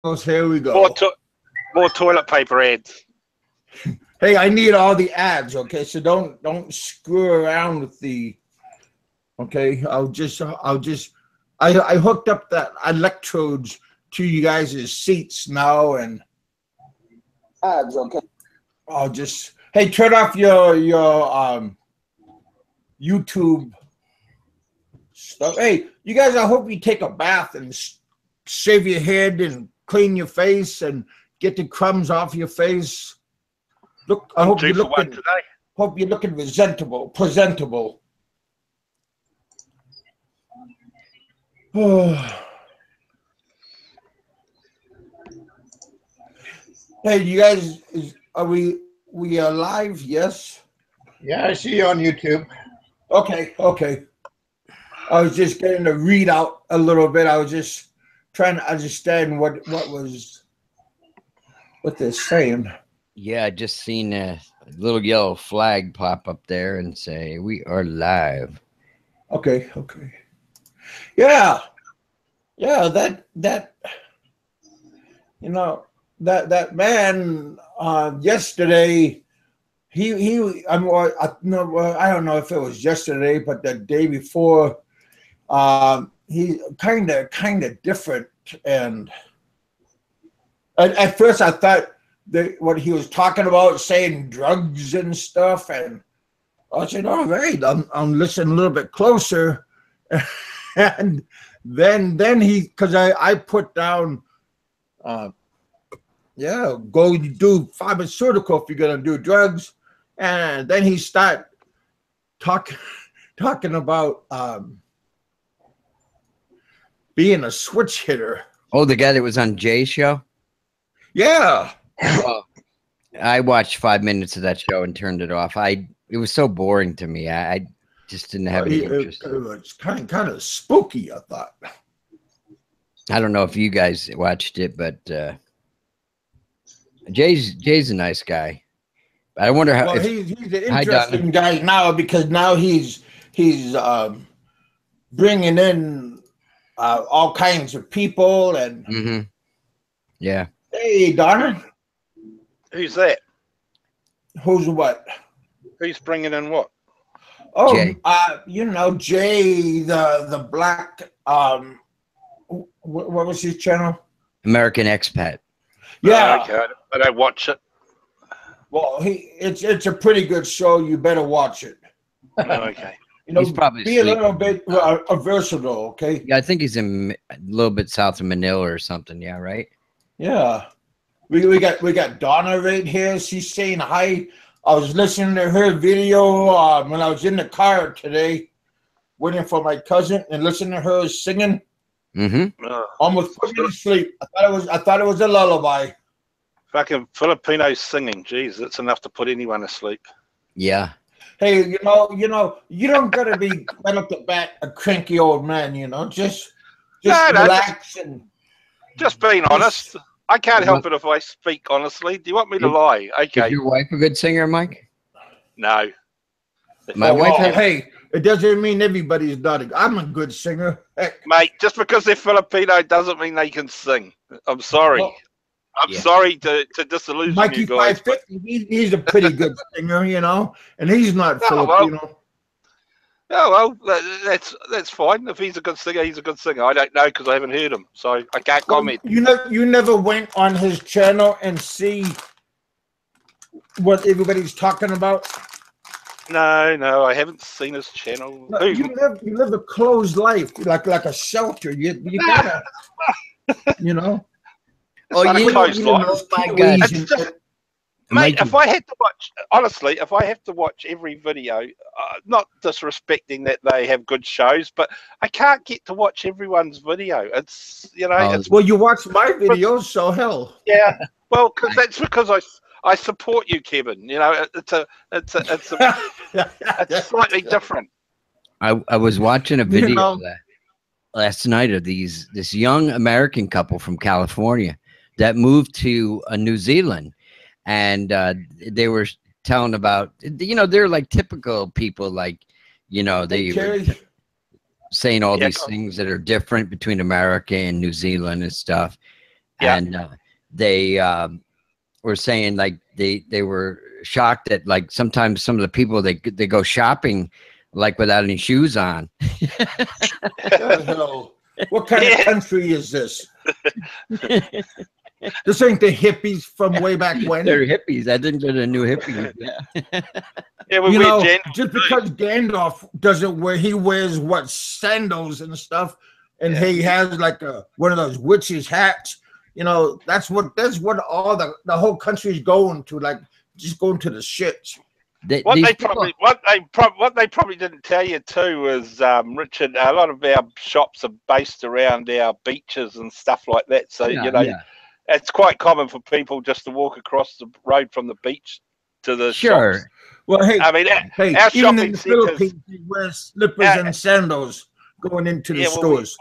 Here we go. More toilet paper ads. Hey, I need all the ads, okay? So don't screw around with the. Okay, I hooked up that electrodes to you guys' seats now and ads, okay? Hey, turn off your YouTube stuff. Hey, you guys, I hope you take a bath and shave your head and clean your face and get the crumbs off your face. Look, I hope you're looking today. Hope you're looking presentable. Hey, you guys, are we live? Yes. Yeah, I see you on YouTube. Okay. I was just getting to read out a little bit. I was just trying to understand what they're saying. Yeah, I just seen a little yellow flag pop up there and say we are live. Okay. Yeah. That that man yesterday. I don't know if it was yesterday, but the day before, he kind of different. And at first, I thought that what he was talking about, saying drugs and stuff, and I said, "All right, I'm listening a little bit closer." And then he, because I put down, go do pharmaceutical if you're gonna do drugs. And then he started talking about being a switch hitter. Oh, the guy that was on Jay's show? Yeah. I watched 5 minutes of that show and turned it off. It was so boring to me. I just didn't have any interest. It was kind of spooky, I thought. I don't know if you guys watched it, but Jay's a nice guy. I wonder how. Well, he's an interesting guy now because now he's bringing in all kinds of people and. Yeah. Hey, Donna. Who's that? Who's what? Who's bringing in what? Oh, Jay. Jay, the black. What was his channel? American Expat. Yeah. Okay. I don't watch it. Well, it's a pretty good show. You better watch it. Okay. He's probably be a little bit versatile. Okay. Yeah, I think he's in a little bit south of Manila or something. Yeah, right. Yeah. We got Donna right here. She's saying hi. I was listening to her video when I was in the car today, waiting for my cousin and listening to her singing. Almost put me to sleep. I thought it was a lullaby. Fucking Filipino singing, jeez, that's enough to put anyone to sleep. Yeah. Hey, you don't gotta be right up the bat a cranky old man. Just relax and just being honest. I can't help it if I speak honestly. Do you want me to lie? Okay. Is your wife a good singer, Mike? No. My wife. Hey, it doesn't mean everybody's not. I'm a good singer, heck. Mate. Just because they're Filipino doesn't mean they can sing. I'm sorry. Well, I'm sorry to disillusion Mikey you guys. 550, he's a pretty good singer, and he's not Filipino. Oh well, that's fine. If he's a good singer, he's a good singer. I don't know because I haven't heard him, so I can't comment. You never went on his channel and see what everybody's talking about? No, I haven't seen his channel. No, you live a closed life, like a shelter. You gotta, Oh, my God. Mate, if I had to watch, honestly, if I have to watch every video, not disrespecting that they have good shows, but I can't get to watch everyone's video. It's well, you watch my videos, so hell. Yeah, well, that's because I support you, Kevin. It's slightly different. I was watching a video last night of this young American couple from California that moved to New Zealand, and they were telling about they're like typical people, like they were saying all these things that are different between America and New Zealand and stuff. and they were saying like they were shocked that like sometimes some of the people they go shopping like without any shoes on. What kind of country is this? This ain't the hippies from way back when. They're hippies. I think they're the new hippies. Yeah. We just because Gandalf doesn't wear, he wears what, sandals and stuff, and he has like one of those witches hats. You know, that's what all the whole country's going to, like just going to the shits. What they probably didn't tell you too is, Richard, a lot of our shops are based around our beaches and stuff like that. So it's quite common for people just to walk across the road from the beach to the shops. Well, hey, I mean, our even in the Philippines, we wear slippers and sandals going into the stores.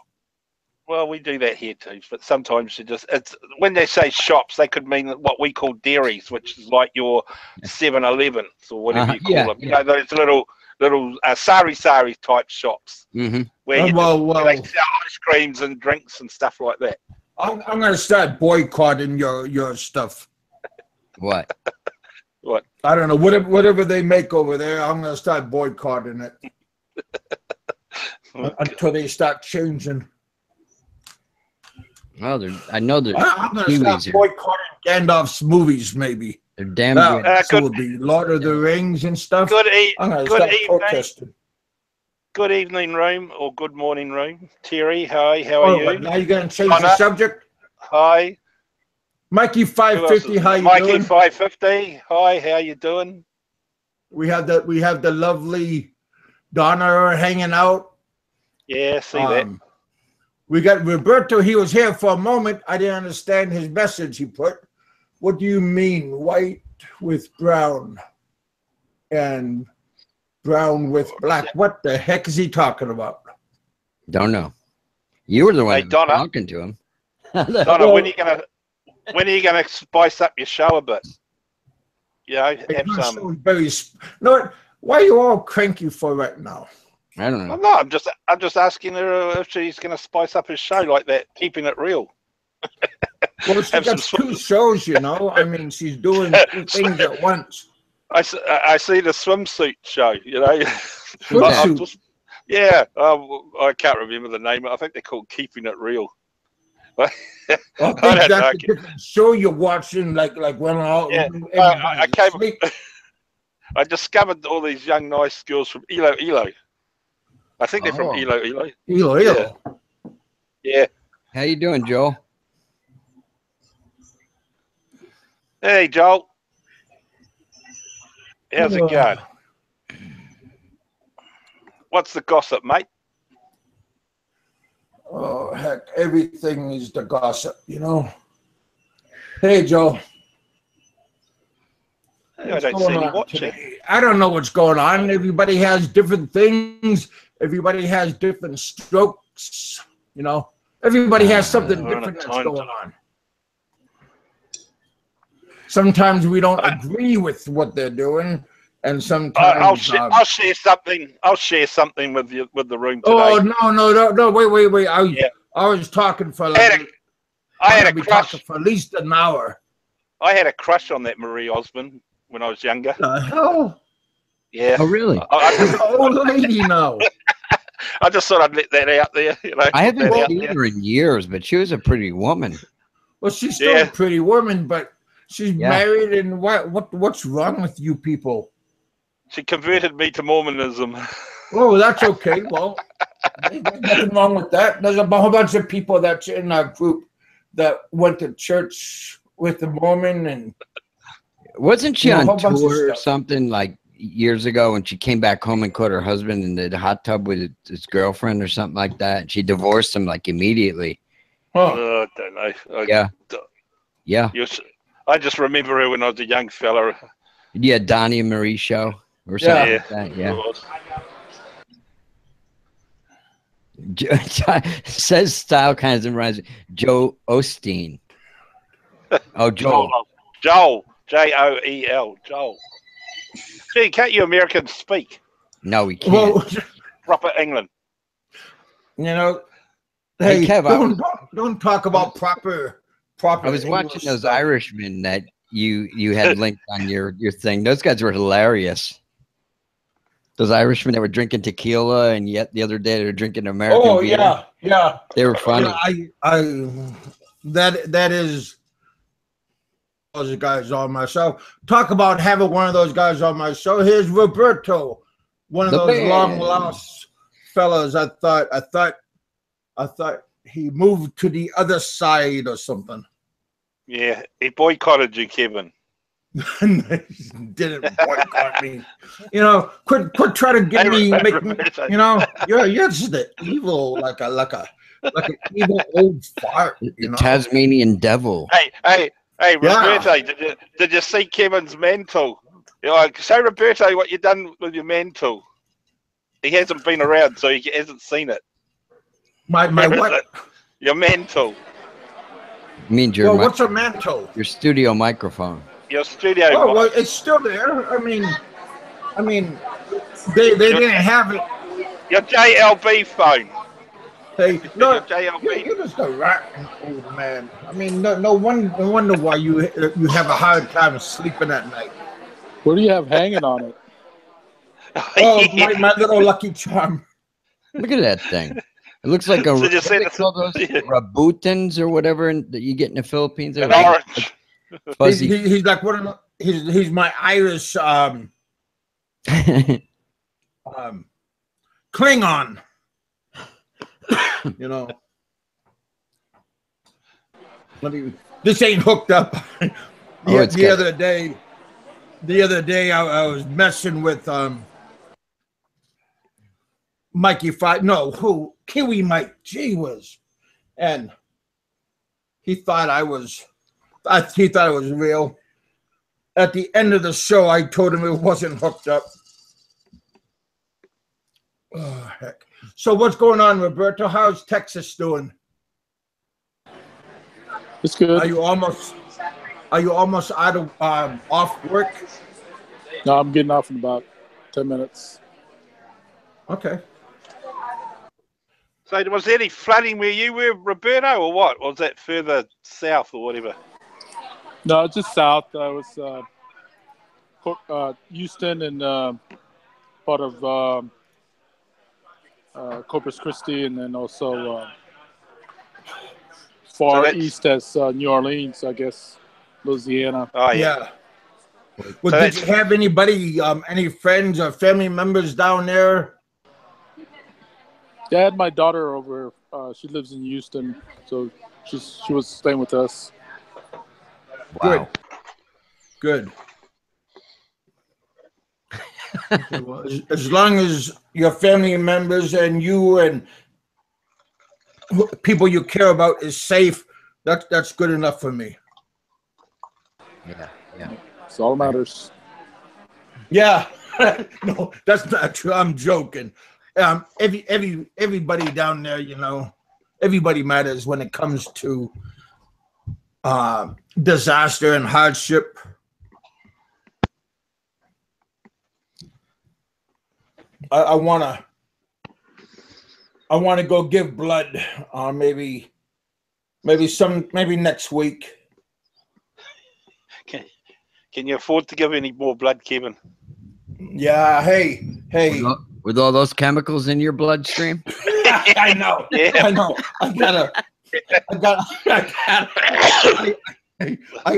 Well, we do that here too, but sometimes it's when they say shops, they could mean what we call dairies, which is like your 7-Elevens or whatever you call them. You know, those little sari type shops where you they sell ice creams and drinks and stuff like that. I'm going to start boycotting your stuff. What? What? I don't know. Whatever they make over there, I'm going to start boycotting it until they start changing. Well, I know there's. I'm going to start boycotting Gandalf's movies, maybe. They're damn good. So it'll be Lord of the Rings and stuff. I'm going to start protesting. Good evening, room, or good morning, room. Terry, hi, how are you? Now you're going to change the subject? Hi. Mikey 550, how you Mikey doing? Mikey 550, hi, how you doing? We have the lovely Donna hanging out. Yeah, see that. We got Roberto. He was here for a moment. I didn't understand his message he put. What do you mean, white with brown and brown with black? What the heck is he talking about? Don't know. You were the one talking to him. Donna, when are you gonna spice up your show a bit? You know, have some. Why are you all cranky for right now? I don't know. I'm not. I'm just asking her if she's going to spice up his show like that, keeping it real. Well, she got two shows, you know. I mean, she's doing two things at once. I see the swimsuit show, you know. I can't remember the name. I think they're called Keeping It Real. I think that's a different show you're watching, like when all. Yeah. I discovered all these young, nice girls from Ilo. I think they're from Ilo. Yeah. How you doing, Joel? Hey, Joel. How's it going? What's the gossip, mate? Oh, heck, everything is the gossip, you know. Hey, Joe. I don't see any watching. I don't know what's going on. Everybody has different things. Everybody has different strokes, you know. Everybody has something different that's going on. Sometimes we don't agree with what they're doing, and sometimes I'll share something. I'll share something with you with the room today. Oh no! Wait! I was talking for like I had a crush for at least an hour. I had a crush on that Marie Osmond when I was younger. The hell? Yeah. Oh really? Old lady now. I just thought I'd let that out there. You know, I haven't seen her in years, but she was a pretty woman. Well, she's still a pretty woman, but she's married, and what's wrong with you people? She converted me to Mormonism. Oh, that's okay. Well, there's nothing wrong with that. There's a whole bunch of people that's in our group that went to church with the Mormon, and wasn't she on tour or something like years ago when she came back home and caught her husband in the hot tub with his girlfriend or something like that? And she divorced him like immediately. I don't know. Yeah. I just remember her when I was a young fella. Yeah, Donnie and Marie show or something like that. Yeah. Says Style kind of reminds me. Joe Osteen. Oh, Joel. Joel. Joel. Joel. Gee, can't you Americans speak? No, we can't. Well, proper England. You know, hey Kev, don't talk about proper proper. I was watching English those stuff. Irishmen that you had linked on your thing. Those guys were hilarious. Those Irishmen that were drinking tequila, and yet the other day they were drinking American beer. Oh yeah, yeah. They were funny. That is those guys on my show. Talk about having one of those guys on my show. Here's Roberto, one of those long lost fellas. I thought he moved to the other side or something. Yeah, he boycotted you, Kevin. Didn't boycott me. You know, quit trying to get me, make me, you know, you're just the evil, like an evil old fart. You know? Tasmanian devil. Hey, Roberto, did you see Kevin's mantle? You know, show Roberto what you've done with your mantle. He hasn't been around, so he hasn't seen it. My what? Your mantle. Means your what's a mantle? Your studio microphone. Your studio. Oh, well, it's still there. I mean, they didn't have it. Your JLB phone. Hey, no, your JLB. You're just a rotten old man. I mean, no wonder why you have a hard time sleeping at night. What do you have hanging on it? Oh, my little Lucky Charm. Look at that thing. It looks like a. What do they call those Rabutins or whatever that you get in the Philippines? An orange. He's like one of he's my Irish Klingon. You know. This ain't hooked up. The other day I was messing with Mikey Five. No, who Kiwi Mike? Gee whiz, and he thought I was. He thought it was real. At the end of the show, I told him it wasn't hooked up. Oh, heck. So what's going on, Roberto? How's Texas doing? It's good. Are you almost out of off work? No, I'm getting off in about 10 minutes. Okay. So was there any flooding where you were, Roberto, or what? Or was that further south or whatever? No, it's just south. I was Houston and part of Corpus Christi, and then also far east as New Orleans, I guess, Louisiana. Oh, yeah. Well, did you have anybody, any friends or family members down there? Yeah, I had my daughter over. She lives in Houston, so she was staying with us. Wow. Good. Okay, well, as long as your family members and you and people you care about is safe, that's good enough for me. Yeah. It's all that matters. Yeah. No, that's not true. I'm joking. Everybody down there, you know, everybody matters when it comes to disaster and hardship. I wanna go give blood. Maybe next week. Can you afford to give any more blood, Kevin? Yeah. Hey. With all those chemicals in your bloodstream. I know. Yeah. I know.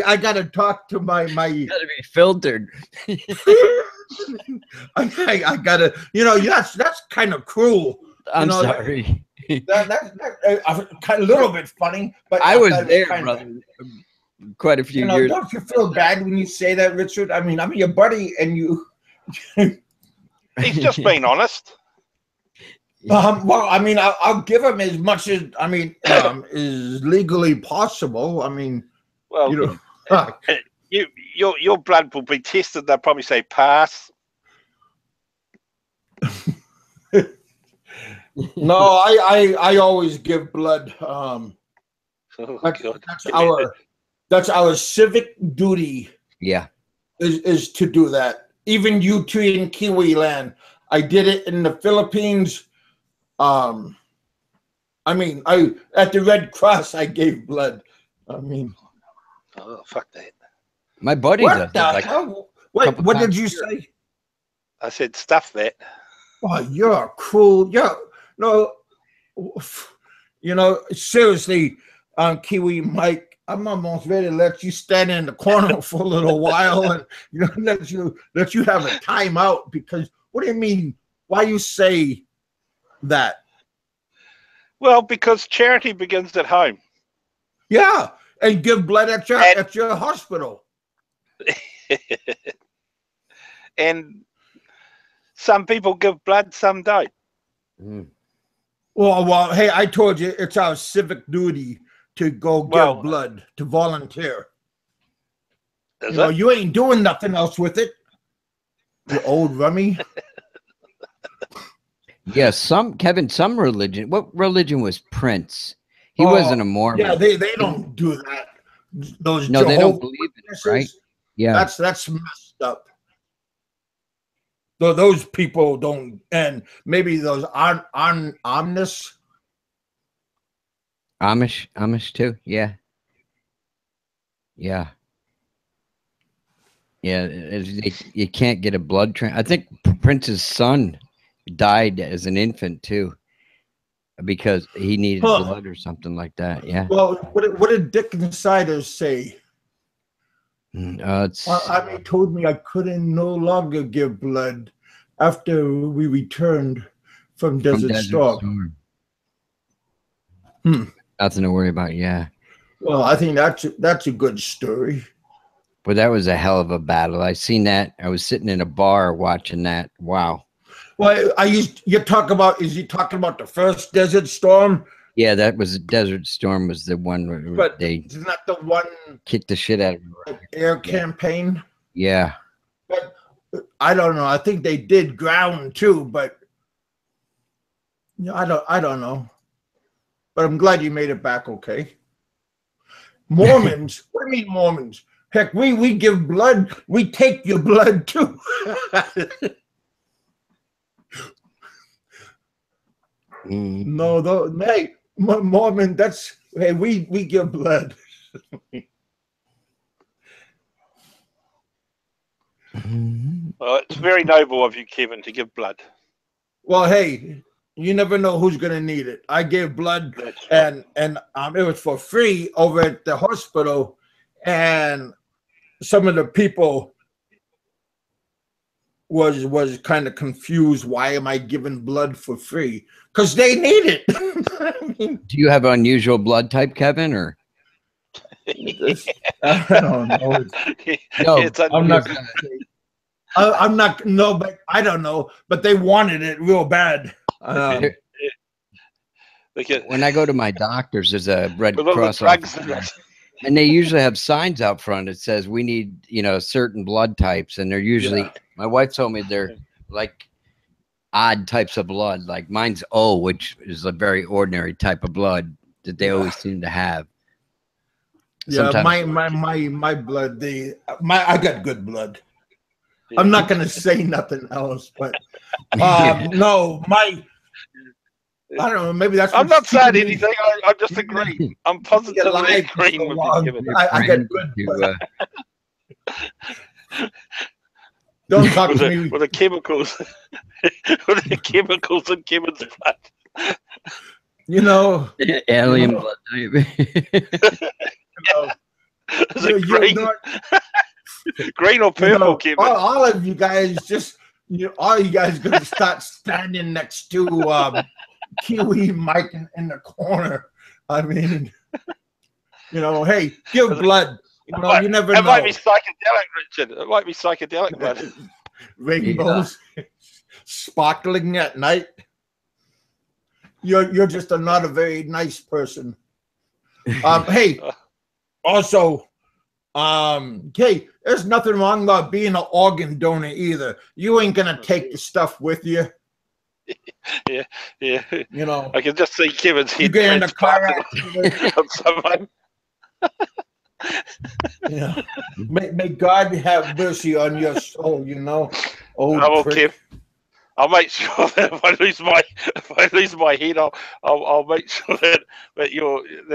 I gotta talk to my. You gotta be filtered. I gotta. You know, that's kind of cruel. I'm sorry. That's a little bit funny, but I was there, brother. Quite a few years. Don't you feel bad when you say that, Richard? I mean, I'm your buddy, and you. He's just being honest. Well, I mean, I'll give him as much as is legally possible. I mean, well, you know, your blood will be tested. They'll probably say pass. No, I always give blood. That's our civic duty. Yeah, is to do that. Even you two in Kiwi land, I did it in the Philippines. I mean, at the Red Cross, I gave blood. I mean, oh, fuck that. My buddies what the hell? Wait, what did you say? I said stuff that. Oh, you're cruel. No, seriously, Kiwi Mike, I'm almost ready to let you stand in the corner for a little while and let you have a timeout, because what do you mean? Why you say that? Well, because charity begins at home. Yeah, and give blood at your hospital. And some people give blood, some don't. Mm. Well, hey, I told you it's our civic duty to go give blood, to volunteer. You ain't doing nothing else with it, you old rummy. Yeah, Kevin, some religion. What religion was Prince? He wasn't a Mormon. Yeah, they don't do that. Those no, they don't believe in it, right? Yeah, that's messed up. Those people don't, and maybe those Amish too. Yeah. You can't get a blood I think Prince's son died as an infant too, because he needed blood or something like that. Yeah. Well, what did Dick Insider say? Told me I couldn't no longer give blood after we returned from Desert Storm. Nothing to worry about. Yeah. Well, I think that's a good story. But that was a hell of a battle. I seen that. I was sitting in a bar watching that. Wow. Well, is he talking about the first Desert Storm? Yeah, that was Desert Storm was the one where they isn't that the one kicked the shit out of the air campaign? Yeah. But I don't know. I think they did ground too, but I don't know. But I'm glad you made it back okay. Mormons? What do you mean Mormons? Heck, we give blood. We take your blood too. No, hey, Mormon, we give blood. Well, it's very noble of you, Kevin, to give blood. Well, hey, you never know who's gonna need it. I gave blood, and it was for free over at the hospital, and some of the people was kind of confused. Why am I giving blood for free? Because they need it. Do you have unusual blood type, Kevin, or? I don't know. I'm not. No, but I don't know. But they wanted it real bad. When I go to my doctor's, there's a Red Cross office, and they usually have signs out front that says we need, certain blood types, and they're usually. Yeah. My wife told me they're like odd types of blood. Like mine's O, which is a very ordinary type of blood that they always seem to have. Sometimes my blood. I got good blood. I'm not gonna say nothing else, but no, I don't know. Maybe that's. I'm not saying anything. I just agree. I'm positively agreeing with you, Kevin. I got good blood. Don't talk to me with the chemicals. With the chemicals in Kevin's blood. Alien blood. Is it green or purple, Kevin? All of you guys just, all you guys gonna start standing next to Kiwi Mike in the corner. I mean, hey, give blood. You never know. It might be psychedelic, Richard. It might be psychedelic blood. Rainbows sparkling at night. You're just not a very nice person. Hey, also, there's nothing wrong about being an organ donor either. You ain't gonna take the stuff with you. Yeah. I can just see Kevin's head. You get in a car accident of someone. Yeah. May God have mercy on your soul, Old prick. I'll make sure that if I lose my head, I'll make sure that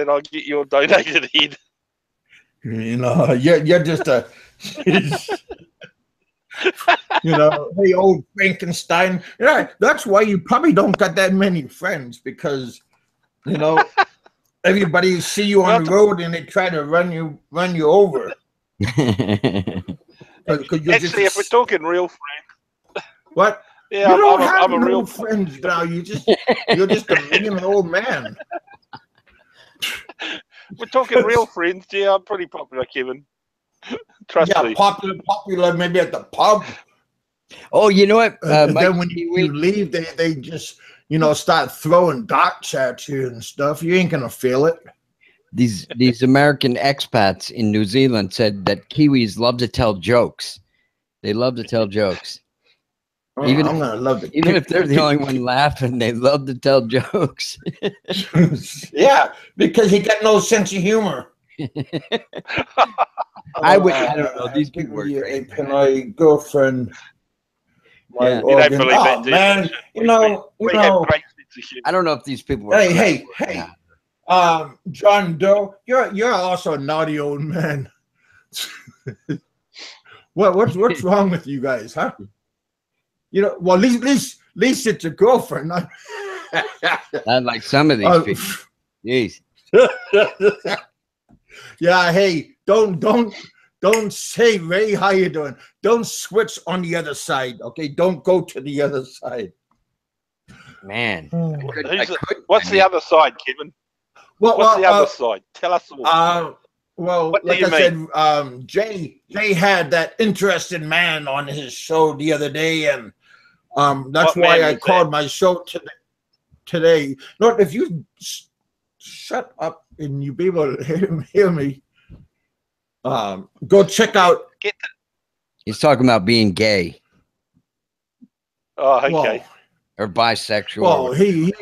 I'll get your donated head. You know, you're just a, you know, hey, old Frankenstein. Yeah, that's why you probably don't got that many friends, because, you know, everybody see you on the road and they try to run you over. Actually, if we're talking real friends, what? Yeah, you don't I'm a no real friends now. You're just a mean old man. We're talking real friends. Yeah, I'm pretty popular, Kevin. Trust me. Popular, maybe at the pub. Oh, you know what? Then when you leave, they just, you know, start throwing darts at you and stuff. You ain't gonna feel it. These American expats in New Zealand said that Kiwis love to tell jokes. They love to tell jokes. Even I'm gonna love it. Even if they're the only one laughing, they love to tell jokes. Yeah, because he got no sense of humor. I don't know. These people are crazy. My girlfriend. Yeah. You don't believe that, man. You know. I don't know if these people were. Hey. John Doe, you're also a naughty old man. What's wrong with you guys, huh? You know, well, at least it's your girlfriend. Not like some of these people. Jeez. Yeah. Hey, don't say, Ray, how you doing? Don't switch on the other side. Okay, don't go to the other side. Man, what's the other side, Kevin? What's the other side? Tell us all. Well, like I said, Jay had that interesting man on his show the other day, and that's why I called my show today. Look, if you shut up and you be able to hear me, go check out. He's talking about being gay. Oh, okay. Well, or bisexual. Well, he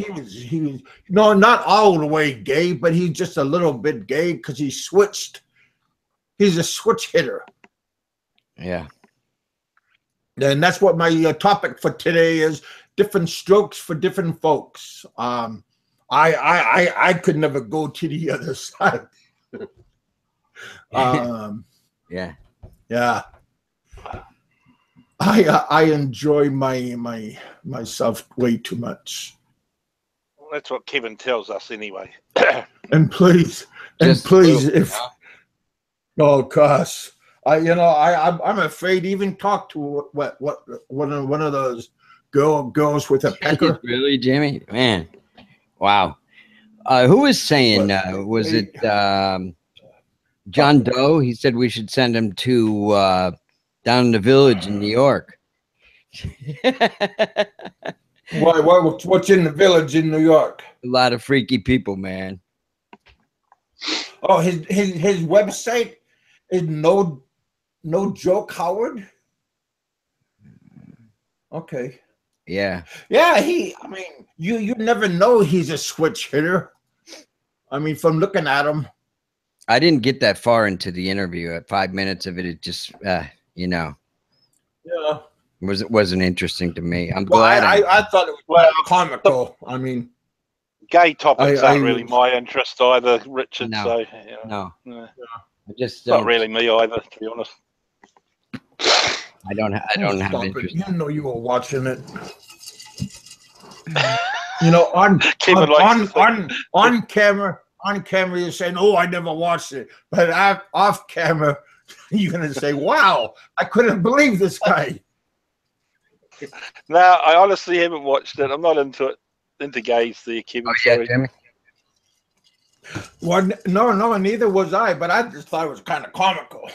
was no, not all the way gay, but he's just a little bit gay because he switched. He's a switch hitter. Yeah. And that's what my topic for today is: different strokes for different folks. I could never go to the other side. Yeah. I enjoy myself way too much. Well, that's what Kevin tells us anyway. And please, if oh gosh, I'm afraid to even talk to one of those girls with a pecker. Really, Jimmy? Man, wow. Who was saying? Was it John Doe? He said we should send him to down in the Village in New York. What's in the Village in New York? A lot of freaky people, man. Oh, his website is no joke Howard. Okay. Yeah. Yeah, I mean, you never know he's a switch hitter. I mean, from looking at him. I didn't get that far into the interview. At 5 minutes of it, it just you know. Yeah. It wasn't interesting to me. I'm glad. Well, I thought it was comical. I mean, gay topics aren't really my interest either, Richard. No, so no. I just not really me either, to be honest. I don't have interest. You know, you were watching it. You know, on camera, you're saying, "Oh, I never watched it," but off camera, you're gonna say, "Wow, I couldn't believe this guy." No, I honestly haven't watched it. I'm not into gays there, Kevin. Oh, yeah, Jimmy. Well, no, neither was I, but I just thought it was kind of comical.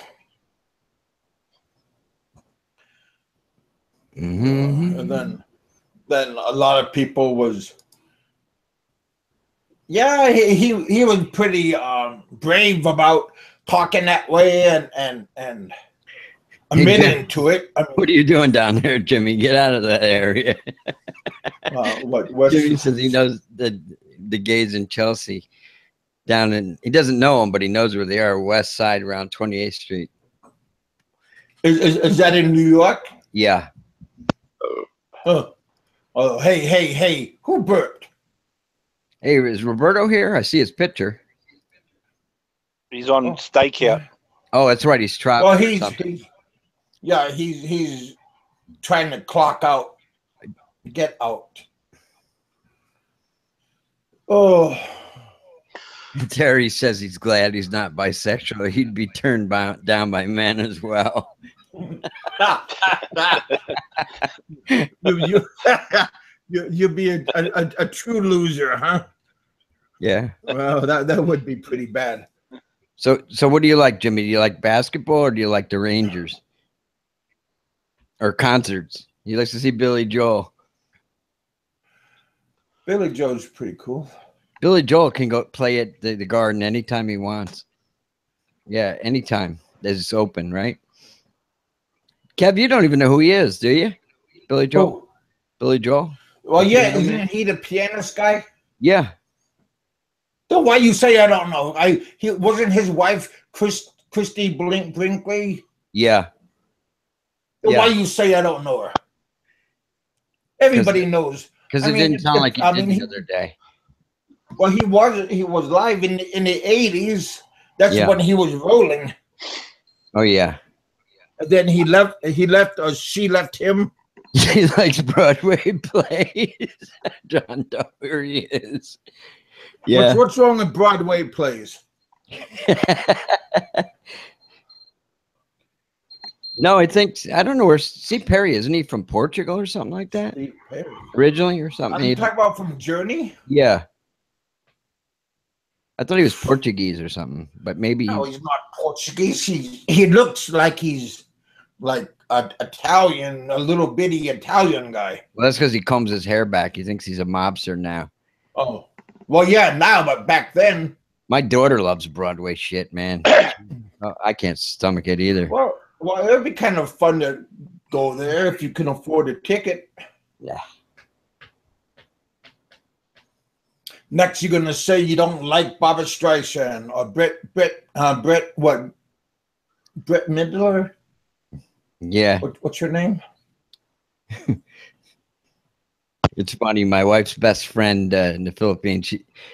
Mm-hmm. And then a lot of people was, yeah, he was pretty brave about talking that way and admitting to it. I mean, what are you doing down there, Jimmy? Get out of that area. What Jimmy says he knows the gays in Chelsea. He doesn't know them, but he knows where they are. West Side, around 28th Street. Is that in New York? Yeah. Oh, hey! Who burped? Hey, is Roberto here? I see his picture. He's on stakeout. Oh, that's right. He's traveling. Well, he's trying to clock out, get out. Oh. Terry says he's glad he's not bisexual. He'd be turned down by men as well. You'd be a true loser, huh? Yeah. Well, that would be pretty bad. So what do you like, Jimmy? Do you like basketball or do you like the Rangers? Or concerts? He likes to see Billy Joel. Billy Joel's pretty cool. Billy Joel can go play at the Garden anytime he wants. Yeah, anytime. It's open, right? Kev, you don't even know who he is, do you? Billy Joel? Oh. Billy Joel? Well, yeah, isn't he the pianist guy? Yeah. So why you say I don't know? He wasn't his wife Christy Brinkley? Yeah. So why you say I don't know her? Everybody knows. Because it didn't sound like he did the other day. Well, he was live in the 80s. That's when he was rolling. Oh yeah. And then he left, or she left him. He likes Broadway plays. John Doe, he is. Yeah. What's wrong with Broadway plays? No, I don't know where Steve Perry, isn't he from Portugal or something like that? Steve Perry. Originally or something? You talking about from Journey? Yeah. I thought he was Portuguese or something, but maybe. No, he's not Portuguese. He looks like he's like an Italian, a little bitty Italian guy. Well, that's because he combs his hair back. He thinks he's a mobster now. Oh, well, yeah, now, but back then. My daughter loves Broadway shit, man. I can't stomach it either. Well, it'd be kind of fun to go there if you can afford a ticket. Yeah. Next, you're gonna say you don't like Barbra Streisand or Brett Midler. Yeah. What's your name? It's funny. My wife's best friend in the Philippines,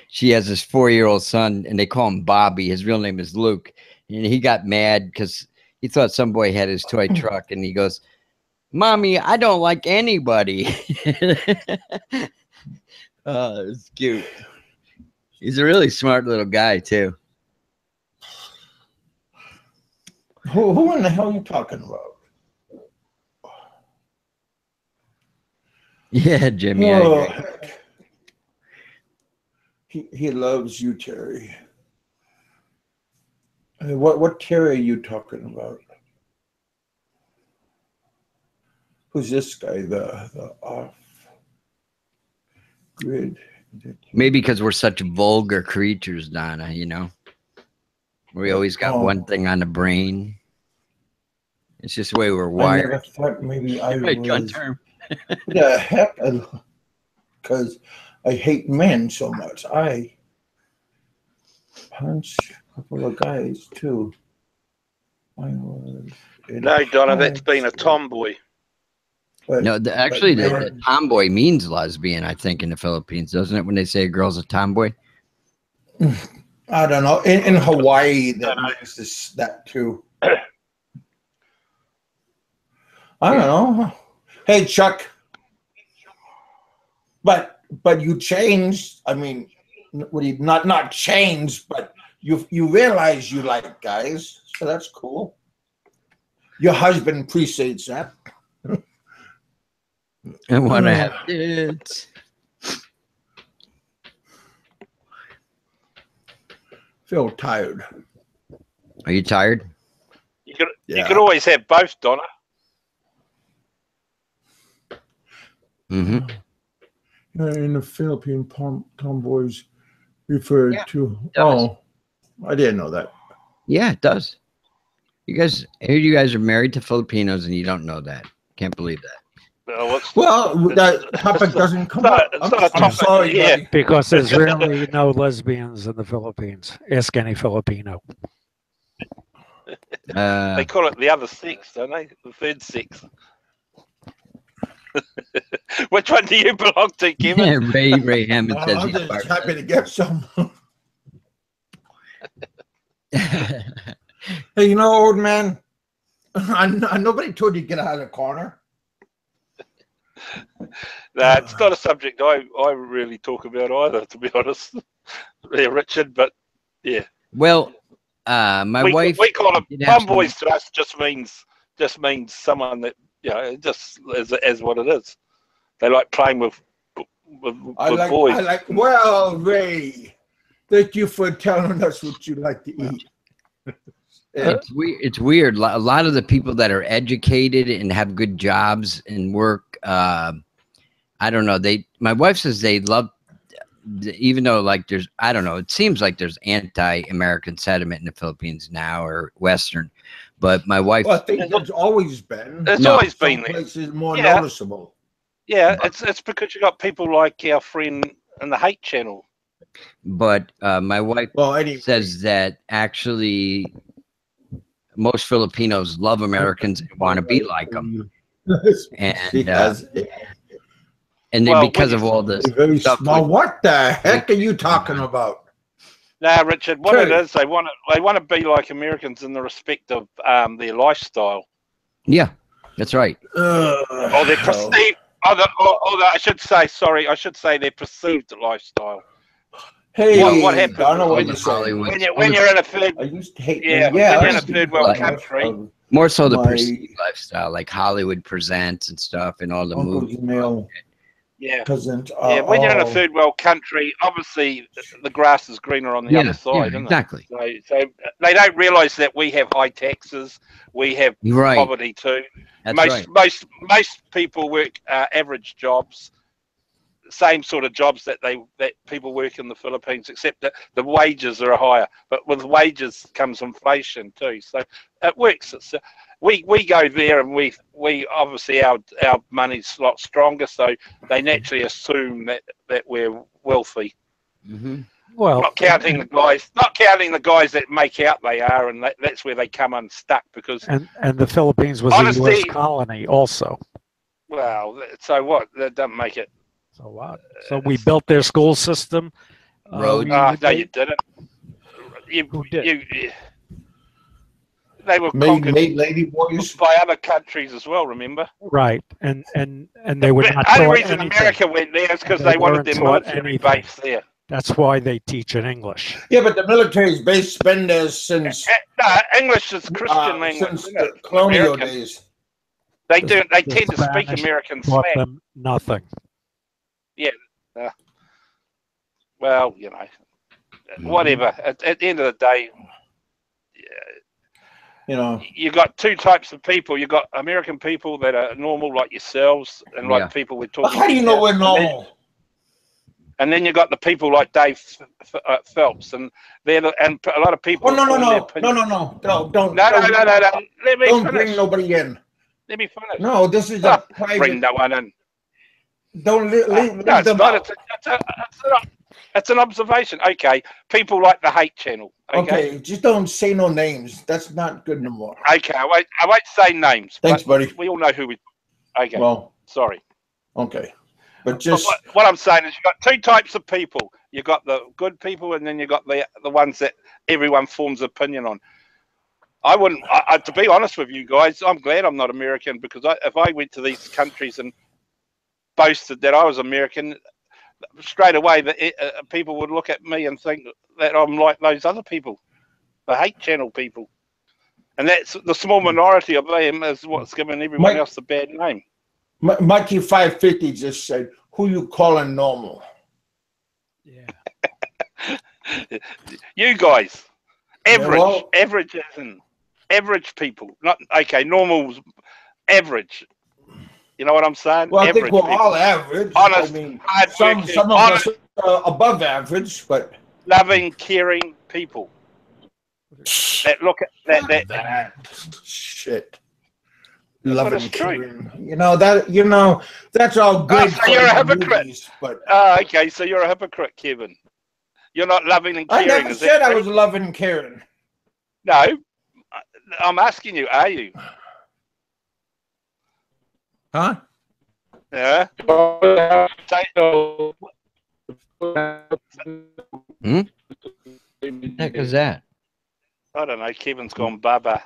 she has this 4-year-old son, and they call him Bobby. His real name is Luke, and he got mad because he thought some boy had his toy truck, and he goes, "Mommy, I don't like anybody." Oh, it's cute. He's a really smart little guy too. Who in the hell are you talking about? Yeah, Jimmy. Oh, he loves you, Terry. What Terry are you talking about? Who's this guy? The off grid. Maybe because we're such vulgar creatures, Donna, you know. We always got one thing on the brain. It's just the way we're wired. I never thought maybe I was. Term. The heck? Because I hate men so much. I punch a couple of guys too. No, Donna, that's been a tomboy. No, actually, the tomboy means lesbian, I think, in the Philippines, doesn't it? When they say a girl's a tomboy. I don't know. In Hawaii, that too. I don't know. Hey, Chuck. But you changed. I mean, not changed, but you realize you like guys, so that's cool. Your husband appreciates that. I want to have kids. Feel tired. Are you tired? You could always have both, Donna. Mm-hmm. In the Philippine, tomboys referred to. Oh, I didn't know that. Yeah, it does. You guys are married to Filipinos, and you don't know that. Can't believe that. Well, that topic doesn't come up. I'm sorry, yeah. Because there's really no lesbians in the Philippines. Ask any Filipino. They call it the other sex, don't they? The third sex. Which one do you belong to, Kevin? Yeah, Ray Hammond says I'm just happy to get some. Hey, you know, old man, nobody told you to get out of the corner. Nah, it's not a subject I really talk about either, to be honest. Yeah, Richard, but yeah. Well, my wife. We call them tomboys to us. Just means someone that it just as what it is. They like playing with boys. Well, Ray, thank you for telling us what you like to eat. It's weird. A lot of the people that are educated and have good jobs and work, I don't know. My wife says they love, even though like there's, I don't know. It seems like there's anti-American sentiment in the Philippines now, or Western. But my wife, well, I think there's always been. There's always been there. Places more noticeable. Yeah, it's because you got people like our friend in the Hate Channel. But my wife says that actually most Filipinos love Americans and want to be like them, and because of all this stuff. Now, what the heck are you talking about? Nah, Richard, what it is, they want to be like Americans in the respect of their lifestyle. Yeah, that's right. Or their perceived. I should say their perceived lifestyle. Hey, what happens when you're in a third? I used to hate when you're in a third world country. More so the perceived lifestyle, like Hollywood Presents and stuff, and all the movies. Cousins. When you're in a third world country, obviously the grass is greener on the other side, isn't exactly. it? So they don't realise that we have high taxes, we have poverty too. Most people work average jobs, same sort of jobs that people work in the Philippines, except that the wages are higher. But with wages comes inflation too, so it works. We go there, and we obviously our money's a lot stronger, so they naturally assume that we're wealthy. Mm-hmm. Well, not counting the guys that make out they are, and that's where they come unstuck because. And the Philippines was a U.S. colony also. Well, so what? That doesn't make it. So what? So we built their school system. Road. No, you didn't. Who did? They were made lady boys by other countries as well. Remember? Right, and they were not. The only reason America went there is because they wanted their military base there. That's why they teach in English. Yeah, but the military's base been there since. No, English is Christian language since the colonial days. They do. They tend to speak American slang. Them nothing. Yeah. Well, whatever. At the end of the day, you got two types of people. You got American people that are normal, like yourselves, and like people we're talking. Well, how do you know we're normal? And then you got the people like Dave Phelps, and and a lot of people. Oh no! Don't. Let me don't finish. Bring nobody in. Let me finish. No, this is a private. Bring no one in. Don't leave them out. It's an observation. Okay, people like the Hate Channel. Okay, just don't say no names. That's not good no more. Okay, I won't say names. Thanks, buddy. We all know who we. Okay. Well, sorry. Okay, but just what I'm saying is, you got two types of people. You got the good people, and then you got the ones that everyone forms opinion on. I wouldn't. To be honest with you guys, I'm glad I'm not American, because if I went to these countries and boasted that I was American, straight away people would look at me and think that I'm like those other people, the Hate Channel people, and that's the small minority of them is what's given everyone else a bad name. Mikey 550 just said, "Who you calling normal?" Yeah. You guys, average isn't average people, not okay. Normal's average. You know what I'm saying? Well, I average think we're people. all average. Honest, I mean, some of us are above average, but loving, caring people that look at that shit. Loving, caring. That's all good. So you're a hypocrite. Movies, but okay, so you're a hypocrite, Kevin. You're not loving and caring. I never said I was loving and caring. No, I'm asking you, are you? Huh? Yeah. Heck is that? I don't know. Kevin's gone baba.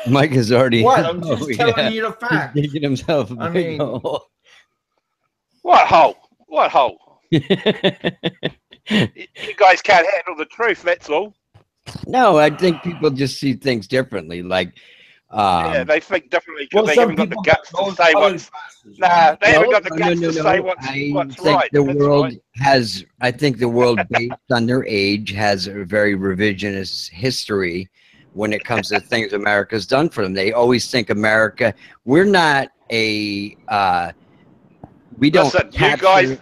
Mike is already. What? I'm just telling you the fact. He's digging himself a big mean, hole. What hole? What hole? You guys can't handle the truth. That's all. No, I think people just see things differently. Like, yeah, they think differently because they haven't got the guts to say what's. Nah, they haven't got the guts to say what's right. The world has. I think the world, based on their age, has a very revisionist history when it comes to things America's done for them. They always think America. We're not a. We don't capture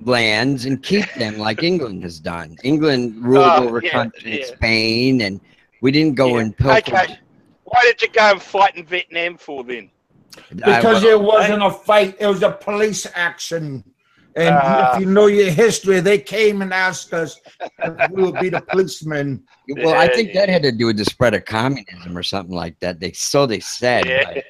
lands and keep them like England has done. England ruled over countries, Spain, and we didn't go and pilfer. Okay. Why did you go and fight in Vietnam for then? Because it wasn't a fight; it was a police action. And if you know your history, they came and asked us if we would be the policemen. Well, I think that had to do with the spread of communism or something like that. They said. Yeah.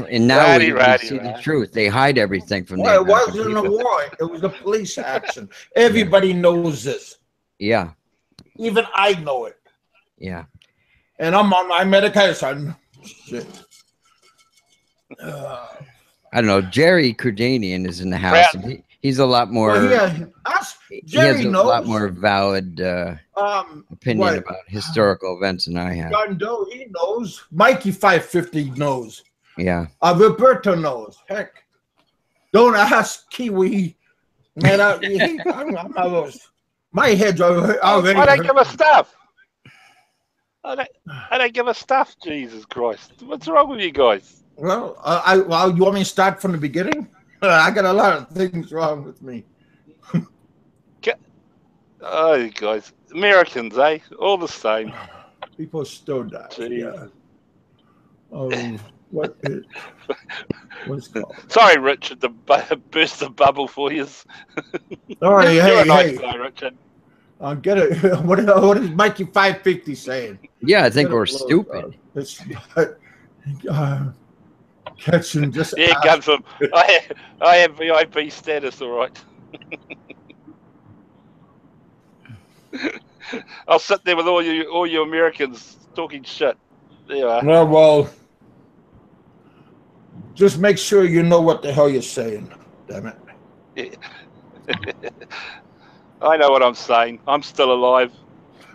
And now we see the truth. They hide everything from them. Well, it wasn't a war. It was a police action. Everybody knows this. Yeah. Even I know it. Yeah. And I'm on my medication. Shit. I don't know. Jerry Kurdanian is in the house. And he's a lot more. Well, he has a lot more valid opinion about historical events than I have. John Doe, he knows. Mikey 550 knows. Yeah. Roberto knows. Heck, don't ask Kiwi. Man, my head's already. Why don't give us stuff? I don't give a stuff. Jesus Christ, what's wrong with you guys? Well, you want me to start from the beginning? I got a lot of things wrong with me. Oh, you guys, Americans, eh? All the same. People still die. Yeah. What's it called? Sorry, Richard, to burst the bubble for you. All right, You're a nice guy, Richard. I'll get it. What is Mikey 550 saying? Yeah, I think we're stupid. It's catching just. Yeah, it comes from. I have VIP status, all right. I'll sit there with all you Americans talking shit. There you are. Well, just make sure you know what the hell you're saying. Damn it. Yeah. I know what I'm saying. I'm still alive.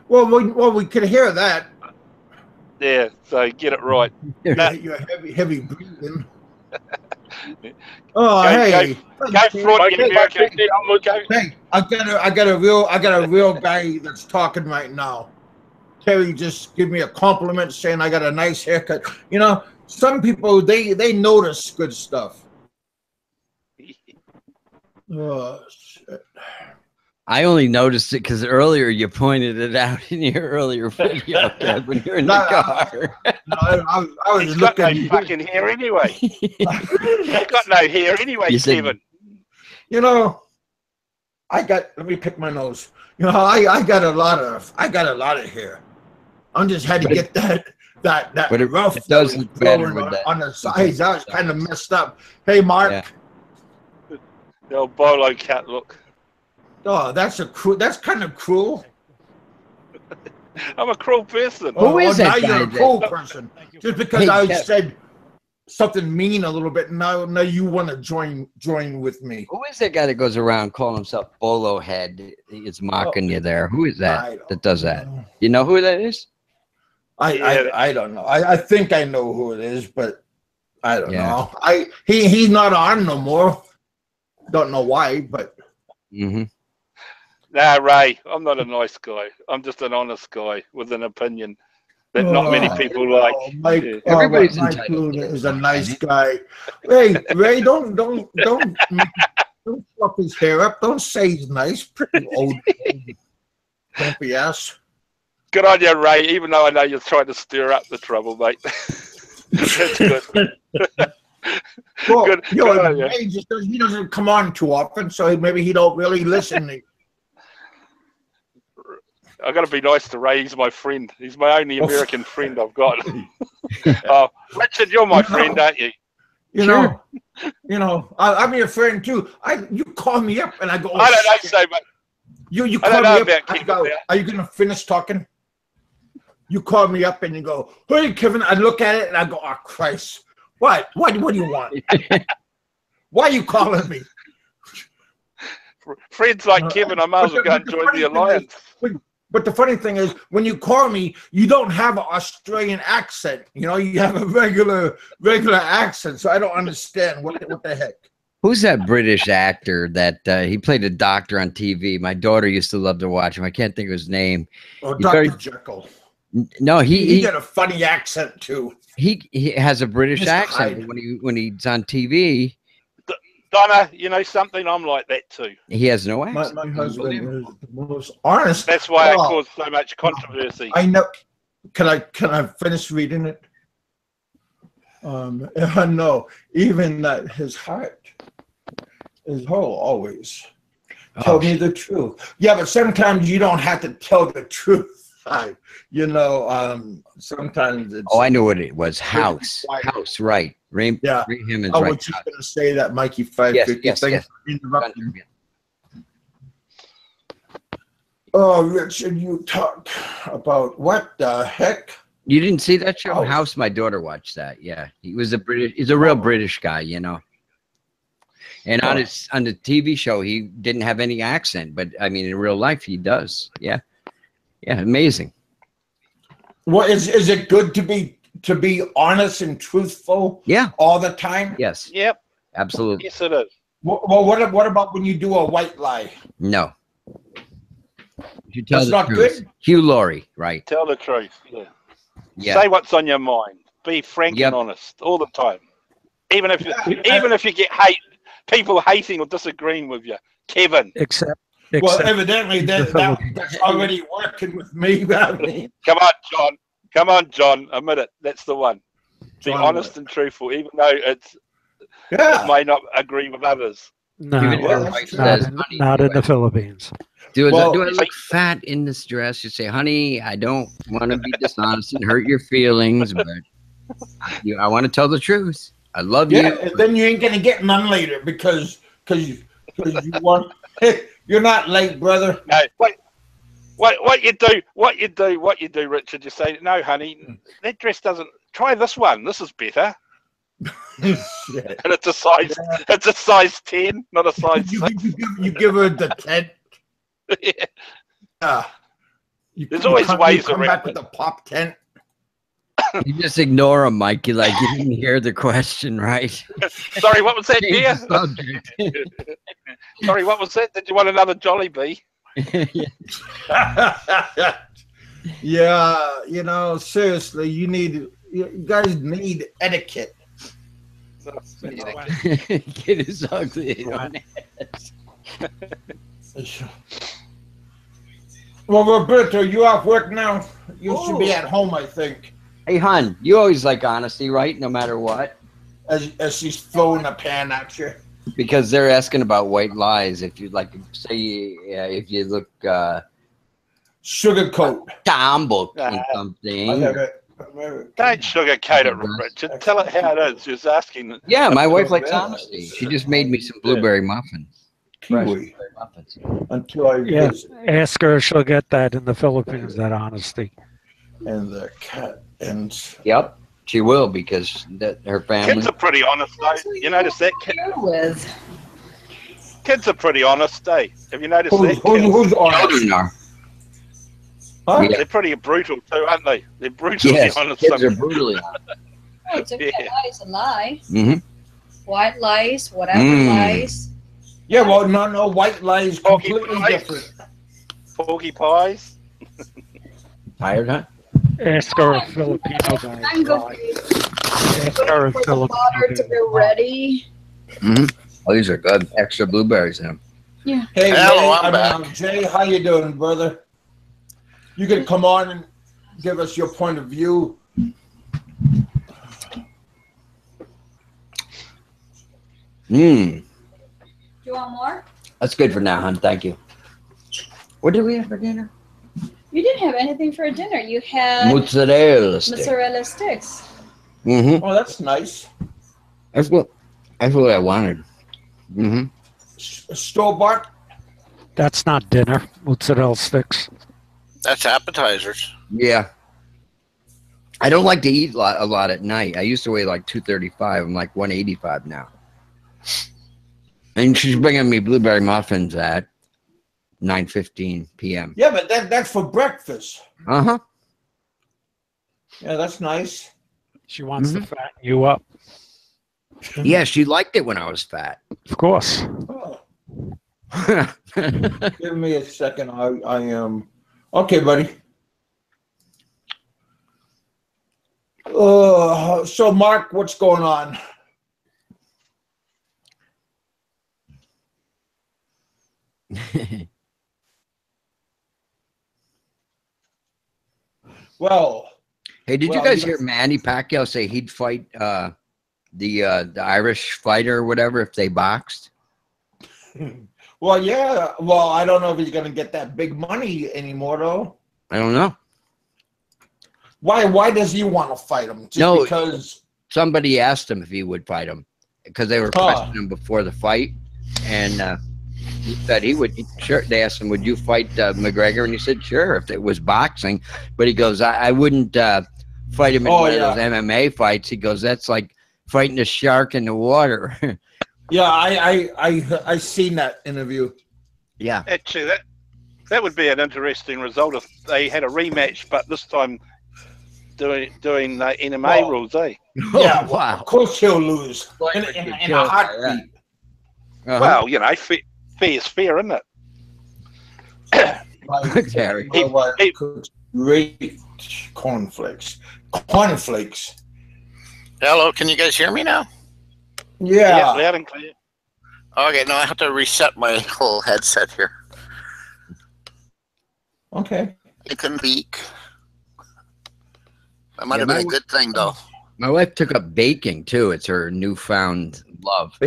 Well, we could hear that. Yeah, so get it right. You're heavy breathing. Oh, hey. Hey, I got a real guy that's talking right now. Terry just give me a compliment saying I got a nice haircut. You know, some people they notice good stuff. Oh shit. I only noticed it because earlier you pointed it out in your earlier video, Kev, when you're in the car. No, I was He's looking. Got no fucking hair anyway. He's got no hair anyway, Kevin. You know, let me pick my nose. You know, I got a lot of hair. I just had to get that but it rough. It does look better with on the sides. I was kind of messed up. Hey, Mark. Yeah. The old bolo cat look. Oh, that's kind of cruel. I'm a cruel person. Who is that now guy? You're a cruel person. Just because I said something mean a little bit, now you want to join with me. Who is that guy that goes around calling himself Bolo Head? He's mocking you there. Who is that does that? You know who that is? I don't know. I think I know who it is, but I don't know. He's not on no more. Don't know why, but. Mm-hmm. Nah, Ray, I'm not a nice guy. I'm just an honest guy with an opinion that not many people like. Mike, everybody's Mike is a nice guy. Hey, Ray, don't fluff his hair up. Don't say he's nice. Pretty old grumpy ass. Good on you, Ray. Even though I know you're trying to stir up the trouble, mate. That's good. Well, good on you. Ray just he doesn't come on too often, so maybe he don't really listen. I got to be nice to Ray. He's my friend. He's my only American friend I've got. Richard, you're my friend, aren't you? You know, I'm your friend too. You call me up and I go. I don't know so, but You call me up. I go, are you gonna finish talking? You call me up and you go, hey Kevin. I look at it and I go, oh Christ, what? What do you want? Why are you calling me? Friends like Kevin, I might as well go and join the alliance. But the funny thing is, when you call me, you don't have an Australian accent. You know, you have a regular accent. So I don't understand what the heck. Who's that British actor that he played a doctor on TV? My daughter used to love to watch him. I can't think of his name. Oh, Dr. Jekyll. No, he got a funny accent too. He has a British Mr. accent Hyde. when he's on TV. Donna, you know something? I'm like that too. He has no accent. My husband is the most honest. That's why it caused so much controversy. I know. Can I finish reading it? No, even that his heart is whole always. Tell me the truth. Yeah, but sometimes you don't have to tell the truth. Sometimes it's. Oh, I know what it was. House, right? Ray Hammond's I right. was just going to say that, Mikey 550. Yes. Thanks for interrupting. Oh, Richard, you talk about what the heck? You didn't see that show? House. My daughter watched that. Yeah, he's a real British guy, you know. And on the TV show, he didn't have any accent, but I mean, in real life, he does. Yeah, amazing. Well, is it good to be honest and truthful? Yeah, all the time. Yes. Yep. Absolutely. Yes, it is. Well, what about when you do a white lie? No. You tell That's the not truth. good. Hugh Laurie, right? Tell the truth. Yeah. Yeah. Say what's on your mind. Be frank and honest all the time. Even if you get people hating or disagreeing with you, Kevin. Except well, evidently that's already working with me. Come on, John. Admit it. That's the one. Be honest and truthful, even though it may not agree with others. No, not in the Philippines. Do I look fat in this dress? You say, honey, I don't want to be dishonest and hurt your feelings, but I want to tell the truth. I love you. Yeah, and then you ain't gonna get none later because you want. You're not late, brother. No, wait. What you do, Richard? You say, no, honey, that dress doesn't. Try this one. This is better. And it's a size 10, not a size 6. You give her the 10. Yeah. There's always ways around. Back with it. the pop tent. You just ignore him, Mike. You didn't hear the question, right? Sorry, what was that, dear? Sorry, what was that? Did you want another Jollibee? Yeah, seriously, you guys need etiquette. Kid is ugly. Well, Roberto, you off work now? You should be at home, I think. Hey, hon, you always like honesty, right? No matter what. As she's throwing a pan at you. Because they're asking about white lies. If you say, if you look sugarcoat, tombook or something. Don't sugarcoat it, Richard. Tell it how it is. She's asking. Yeah, my wife likes honesty. She just made me some blueberry muffins. Kiwi. Until I ask her, she'll get that in the Philippines. That honesty. And the cat and. Yep. She will, because her family. Kids are pretty honest, though. You notice that? Kids are pretty honest, eh? Have you noticed that? Who's honest? Huh? Yeah. They're pretty brutal too, aren't they? They're brutally honest. Kids are brutally honest. Oh, it's okay. A lie is a lie. Mm-hmm. White lies, whatever lies. Yeah, well, no, white lies completely different. Porky pies. Tired, huh? Ask her a Filipino guy. I'm going to water to be ready. Oh, these are good. Extra blueberries in them. Yeah. Hey, hello, I'm back. Jay, how you doing, brother? You can come on and give us your point of view. Do you want more? That's good for now, hon. Thank you. What did we have for dinner? You didn't have anything for dinner. You had mozzarella sticks. Oh, that's nice. That's what I wanted. Store-bought? That's not dinner. Mozzarella sticks. That's appetizers. Yeah. I don't like to eat a lot at night. I used to weigh like 235. I'm like 185 now. And she's bringing me blueberry muffins at 9:15 p.m. Yeah, but that's for breakfast. Uh-huh. Yeah, that's nice. She wants to fatten you up. Yeah, she liked it when I was fat. Of course. Oh. Give me a second. I am okay, buddy. So Mark, what's going on? Well, hey, did you guys hear Manny Pacquiao say he'd fight the Irish fighter or whatever if they boxed? Well, yeah. Well, I don't know if he's going to get that big money anymore, though. I don't know. Why does he want to fight him? Just because somebody asked him if he would fight him because they were questioning him before the fight, and he said he would. Sure, they asked him, "Would you fight McGregor?" And he said, "Sure, if it was boxing." But he goes, "I wouldn't fight him in one of those MMA fights." He goes, "That's like fighting a shark in the water." Yeah, I seen that interview. Yeah, actually, that would be an interesting result if they had a rematch, but this time doing MMA rules, eh? Yeah, wow. Of course he'll lose in a heartbeat. Well, you know, fair's fair, isn't it? Terry. Great cornflakes. Cornflakes. Hello, can you guys hear me now? Yeah. Loud and clear. Okay, no, I have to reset my whole headset here. Okay. It can peak. That might have been a good thing, though. My wife took up baking too. It's her newfound love.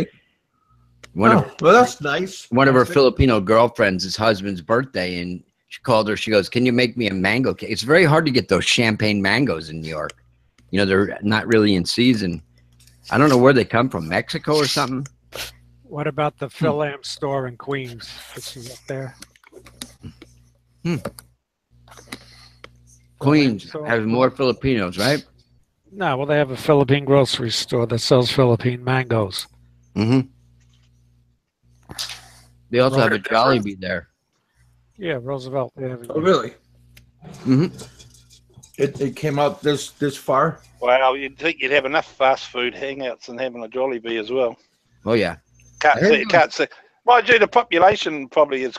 Well, that's nice. One of her Filipino girlfriends, his husband's birthday, and she called her. She goes, "Can you make me a mango cake?" It's very hard to get those champagne mangoes in New York. You know, they're not really in season. I don't know where they come from, Mexico or something. What about the Phil Lamb store in Queens? Is she up there? Queens has more Filipinos, right? No, well, they have a Philippine grocery store that sells Philippine mangoes. Mm-hmm. They also have a Jollibee there. Yeah, Roosevelt. Oh, really? Mm-hmm. It came out this far? Well, you'd think you'd have enough fast food hangouts and having a Jollibee as well. Oh, yeah. Can't see. Mind you, the population probably is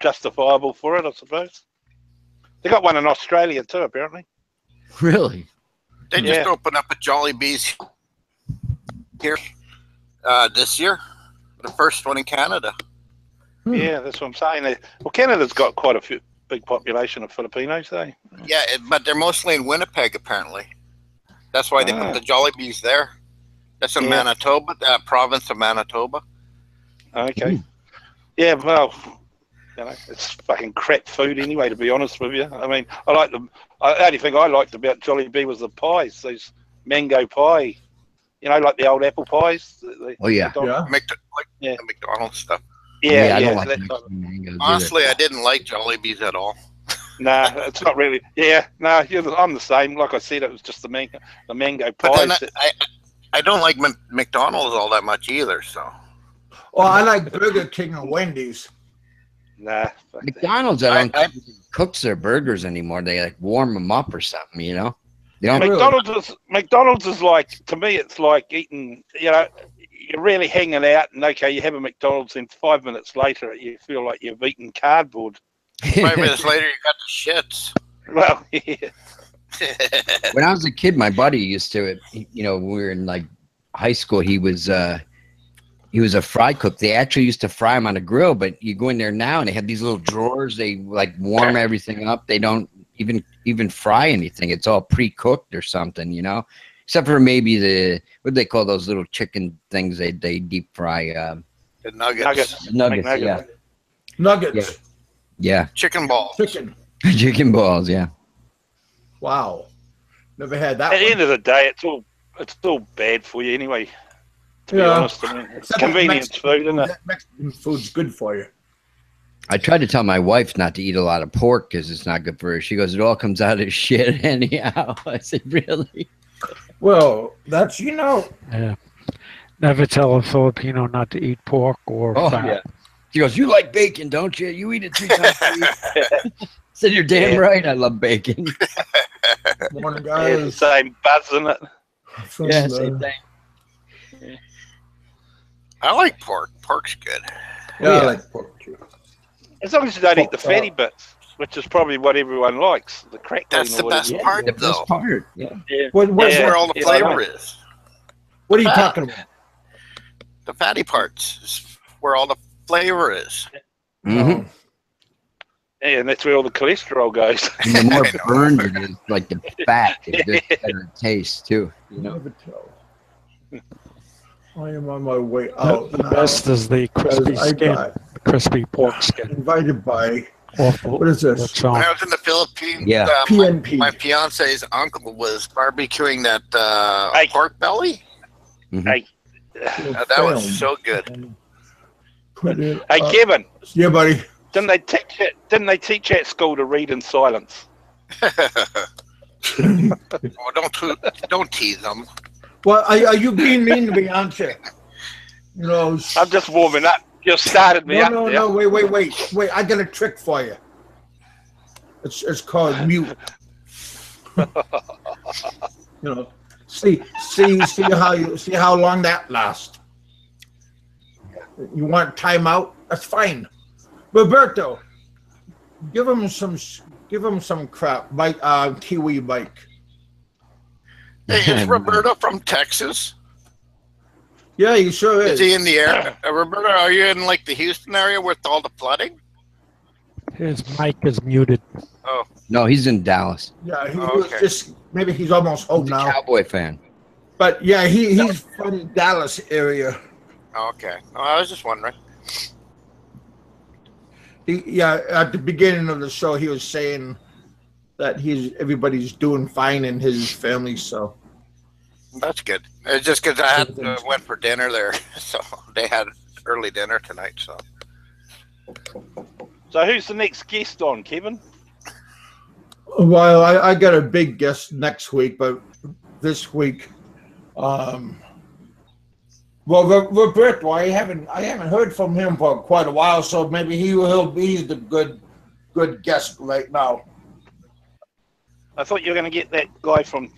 justifiable for it, I suppose. They got one in Australia too, apparently. Really? They just opened up a Jollibee's here this year. The first one in Canada. Yeah, that's what I'm saying. Well, Canada's got quite a big population of Filipinos, eh? Yeah, but they're mostly in Winnipeg, apparently. That's why they put the Jollibees there. That's in Manitoba, province of Manitoba. Okay. Yeah, well, you know, it's fucking crap food anyway, to be honest with you. I mean, I like them. The only thing I liked about Jollibee was the pies, those mango pie. You know, like the old apple pies. The McDonald's stuff. Yeah, I don't like mangoes honestly, either. I didn't like Jollibees at all. Nah, it's not really. Yeah, no, I'm the same. Like I said, it was just the mango pies. But then I don't like McDonald's all that much either. So. Well, I like Burger King and Wendy's. Nah. McDonald's, I don't think cooks their burgers anymore. They like warm them up or something, you know. McDonald's is like, to me, it's like eating. You know, you're really hanging out, and okay, you have a McDonald's, and 5 minutes later, you feel like you've eaten cardboard. 5 minutes later, you got the shits. Well, yeah. When I was a kid, my buddy used to, you know, when we were in like high school, he was a fry cook. They actually used to fry them on a grill, but you go in there now and they have these little drawers. They like warm everything up. They don't even fry anything. It's all pre-cooked or something, you know, except for maybe what do they call those little chicken things they deep fry? The nuggets. Nuggets, yeah. Nuggets. Yeah. Chicken balls. Chicken balls, yeah. Wow. Never had that. At the end of the day, it's all bad for you anyway. To be honest, I mean, it's convenience food, isn't it? Mexican food's good for you. I tried to tell my wife not to eat a lot of pork because it's not good for her. She goes, it all comes out of shit anyhow. I said, really? Well, that's, Yeah. Never tell a Filipino not to eat pork or fat. Yeah. She goes, you like bacon, don't you? You eat it 3 times a week. I said, you're damn right. I love bacon. Morning, Yeah, the guys. same buzz in it. Yeah, same thing. I like pork. Pork's good. Yeah, I like pork too. As long as you don't eat the fatty bits, which is probably what everyone likes. The crackling. That's the best part, The though. best part. Yeah. What, That's Yeah. where all the Yeah, I know. flavor is. what are you talking about? The fatty parts is where all the flavor is. Mm-hmm. Yeah, and that's where all the cholesterol goes. And the more burned it is, like the fat, it gets better taste too. You know? Never tell. I am on my way out. The best is the crispy I skin, got the crispy pork skin. invited by, Awful. what is this? That's When all. I was in the Philippines, Yeah. PNP. my fiance's uncle was barbecuing that Hey. pork belly. Hey, That was so good. Put it hey, up. Kevin, Yeah, buddy. didn't they teach you at school to read in silence? Well, don't tease them. Well, are you being mean to me, aren't you? I'm just warming up. You started me up there. No, wait. I got a trick for you. It's called mute. See how long that lasts. You want timeout? That's fine. Roberto, give him some crap. Mike, Kiwi Mike. Hey, is Roberto from Texas? Yeah, he sure Is is. he in the area? Roberto, are you in like the Houston area with all the flooding? His mic is muted. Oh, No, he's in Dallas. Yeah, he Okay. was just maybe he's almost home He's a now. Cowboy fan. But yeah, he's from Dallas area. okay. Oh, I was just wondering. At the beginning of the show, he was saying that everybody's doing fine in his family. So That's good. It's just because I went for dinner there, so they had early dinner tonight. So So who's the next guest on, Kevin? well, I got a big guest next week, but this week, well, Roberto, I haven't heard from him for quite a while, so maybe he'll be the good guest right now. I thought you were going to get that guy from.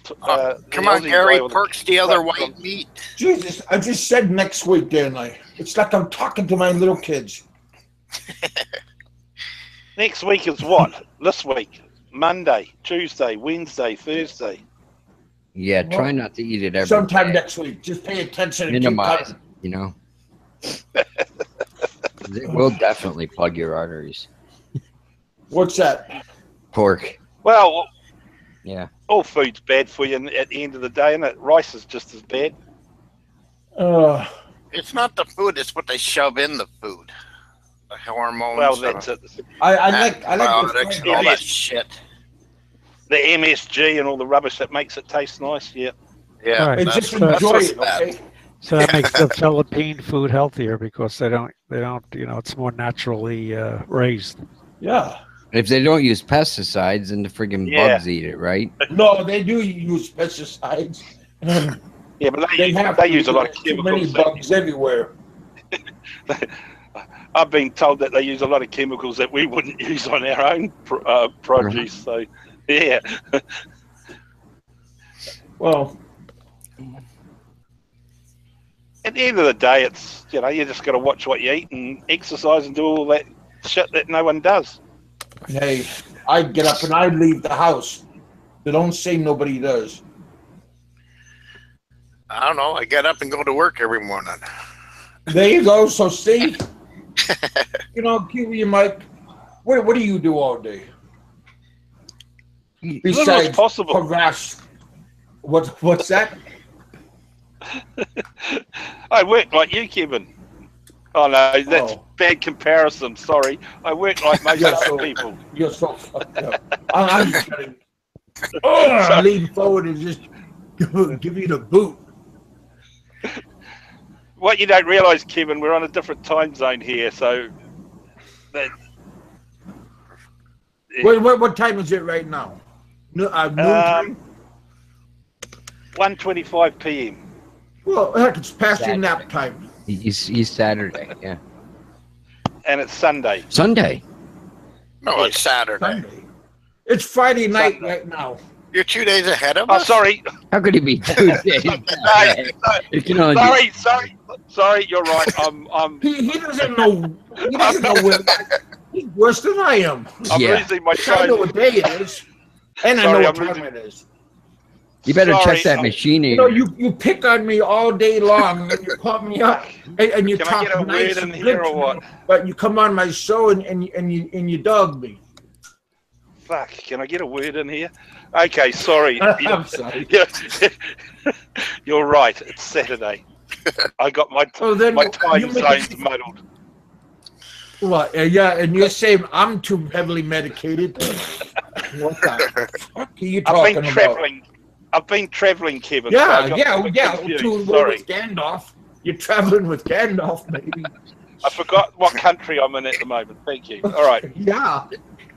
come on, Gary. Perks the other white meat. Jesus, I just said next week, didn't I? It's like I'm talking to my little kids. Next week is what? This week? Monday, Tuesday, Wednesday, Thursday. Yeah, try not to eat it every Sometime day. next week. Just pay attention and keep Minimize coming. it, you know. It will definitely plug your arteries. What's that? Pork. Well, Yeah. all food's bad for you at the end of the day, and rice is just as bad. It's not the food; it's what they shove in the food. The hormones. Well, that's it. I like antibiotics and all that Yes. shit. The MSG and all the rubbish that makes it taste nice. Yeah. Yeah, Right. Just that's enjoy what's it, bad. okay? So that makes the Philippine food healthier because they don't, it's more naturally raised. Yeah. If they don't use pesticides, then the friggin' Yeah. bugs eat it, right? No, they do use pesticides. Yeah, but They use a lot of too many chemicals. bugs everywhere. I've been told that they use a lot of chemicals that we wouldn't use on our own produce. So, yeah. Well, At the end of the day, it's you just got to watch what you eat and exercise and do all that shit that no one does. hey, I get up and I leave the house. They don't say nobody does. I don't know. I get up and go to work every morning. There you go. So see, Kiwi Mike, what do you do all day? Little as Besides possible. harass. What's that? I work like you, Kevin. Oh no, that's Oh. bad comparison. Sorry, I work like most Yeah, other so- people. You're so fucked up. I'm just kidding. I lean forward and just give you the boot. What you don't realise, Kevin, we're on a different time zone here, so that What time is it right now? Noon time? 1:25 p.m. Well, heck, it's past your nap time. He's Saturday, yeah. And it's Sunday. Sunday. No, it's Saturday. Sunday. It's Friday night right now. You're 2 days ahead of us? Oh, sorry. How could he be 2 days? Sorry, you're right. He doesn't know. He doesn't know where. He's worse than I am. I'm losing my I know what day it is, and I know what time it is. You better check that machine. You know, you pick on me all day long, and you call me up, and you talk nice and good to me, but you come on my show and you dog me. Fuck! Can I get a word in here? Okay, sorry. I'm sorry. You're right. It's Saturday. I got my time zones muddled. What? Yeah, and you're saying I'm too heavily medicated. What the fuck are you talking about? I've been traveling, Kevin. Yeah, so with Gandalf. You're traveling with Gandalf, maybe. I forgot what country I'm in at the moment. Thank you. All right. Yeah.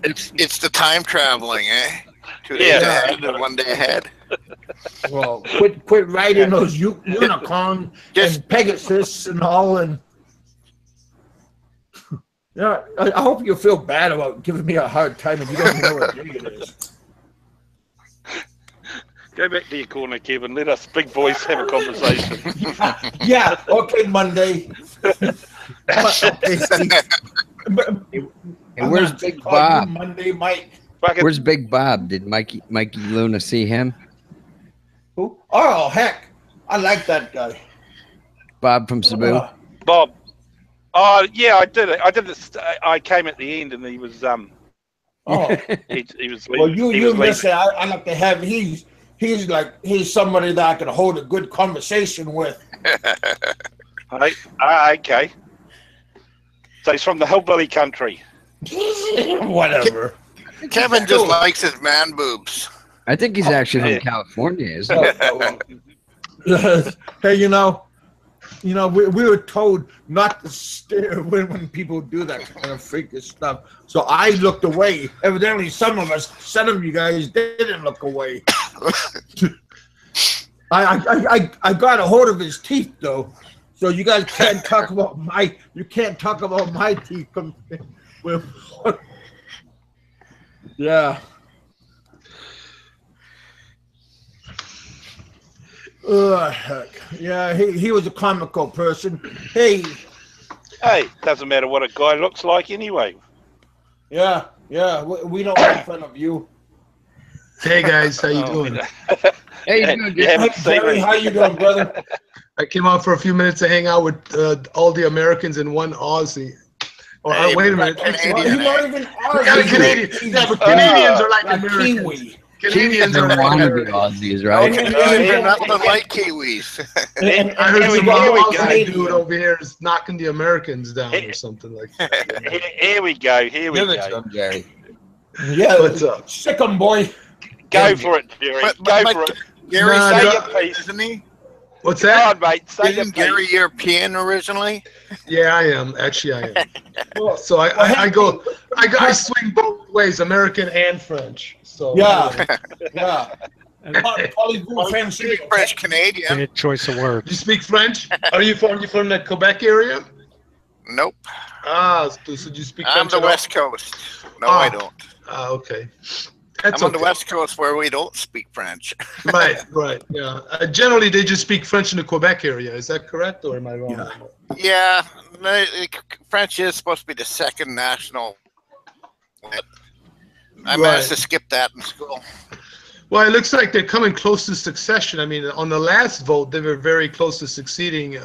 It's the time traveling, eh? 2 days ahead and 1 day ahead. Well, quit riding those unicorn and Pegasus and all, and yeah. I hope you feel bad about giving me a hard time if you don't know what day it is. Go back to your corner, Kevin. Let us big boys have a conversation. Yeah. Okay, Monday. And where's Big Bob? Monday, Mike. Where's Big Bob? Did Mikey Luna see him? Who? Oh, heck. I like that guy. Bob from Cebu. Bob. Oh, yeah, I did it. I came at the end, and he was Oh. he was. Well, you miss it. I like to have. He's somebody that I can hold a good conversation with. Okay. So he's from the hillbilly country. Whatever. Kevin just likes his man boobs. I think he's actually from California, isn't he? Hey, you know, we were told not to stare when people do that kind of freakish stuff. So I looked away. Evidently, some of you guys didn't look away. I got a hold of his teeth though, so you guys can't talk about my teeth. Yeah. Heck. Yeah, he was a comical person. Hey, doesn't matter what a guy looks like anyway. Yeah, we don't make fun of you. Hey guys, how you doing? Hey, Jerry, how you doing, brother? I came out for a few minutes to hang out with all the Americans and one Aussie. Wait a minute, Canadian. Not even Aussie. Canadian. Yeah, but Canadians are like Americans. Kiwi. Canadians are like Aussies, right? They're nothing like Kiwis. And I heard some Aussie dude over here is knocking the Americans down or something like that. Here we go. Jerry. Yeah, what's up? Sick 'em, boy. Go for it, Jerry. Go for it. Gary, say your piece, isn't he? What's that? Go on, mate. Say Isn't Gary European originally? Yeah, I am. Actually, I am. So I swing both ways, American and French. So yeah. French Canadian. Good choice of words. You speak French? Are you from the Quebec area? Nope. So you speak French? I'm the West Coast. No, I don't. Okay. I'm on the West Coast where we don't speak French. Right. Yeah. Generally, they just speak French in the Quebec area. Is that correct, or am I wrong? Yeah. French is supposed to be the second national. I managed to skip that in school. Well, it looks like they're coming close to succession. I mean, on the last vote, they were very close to succeeding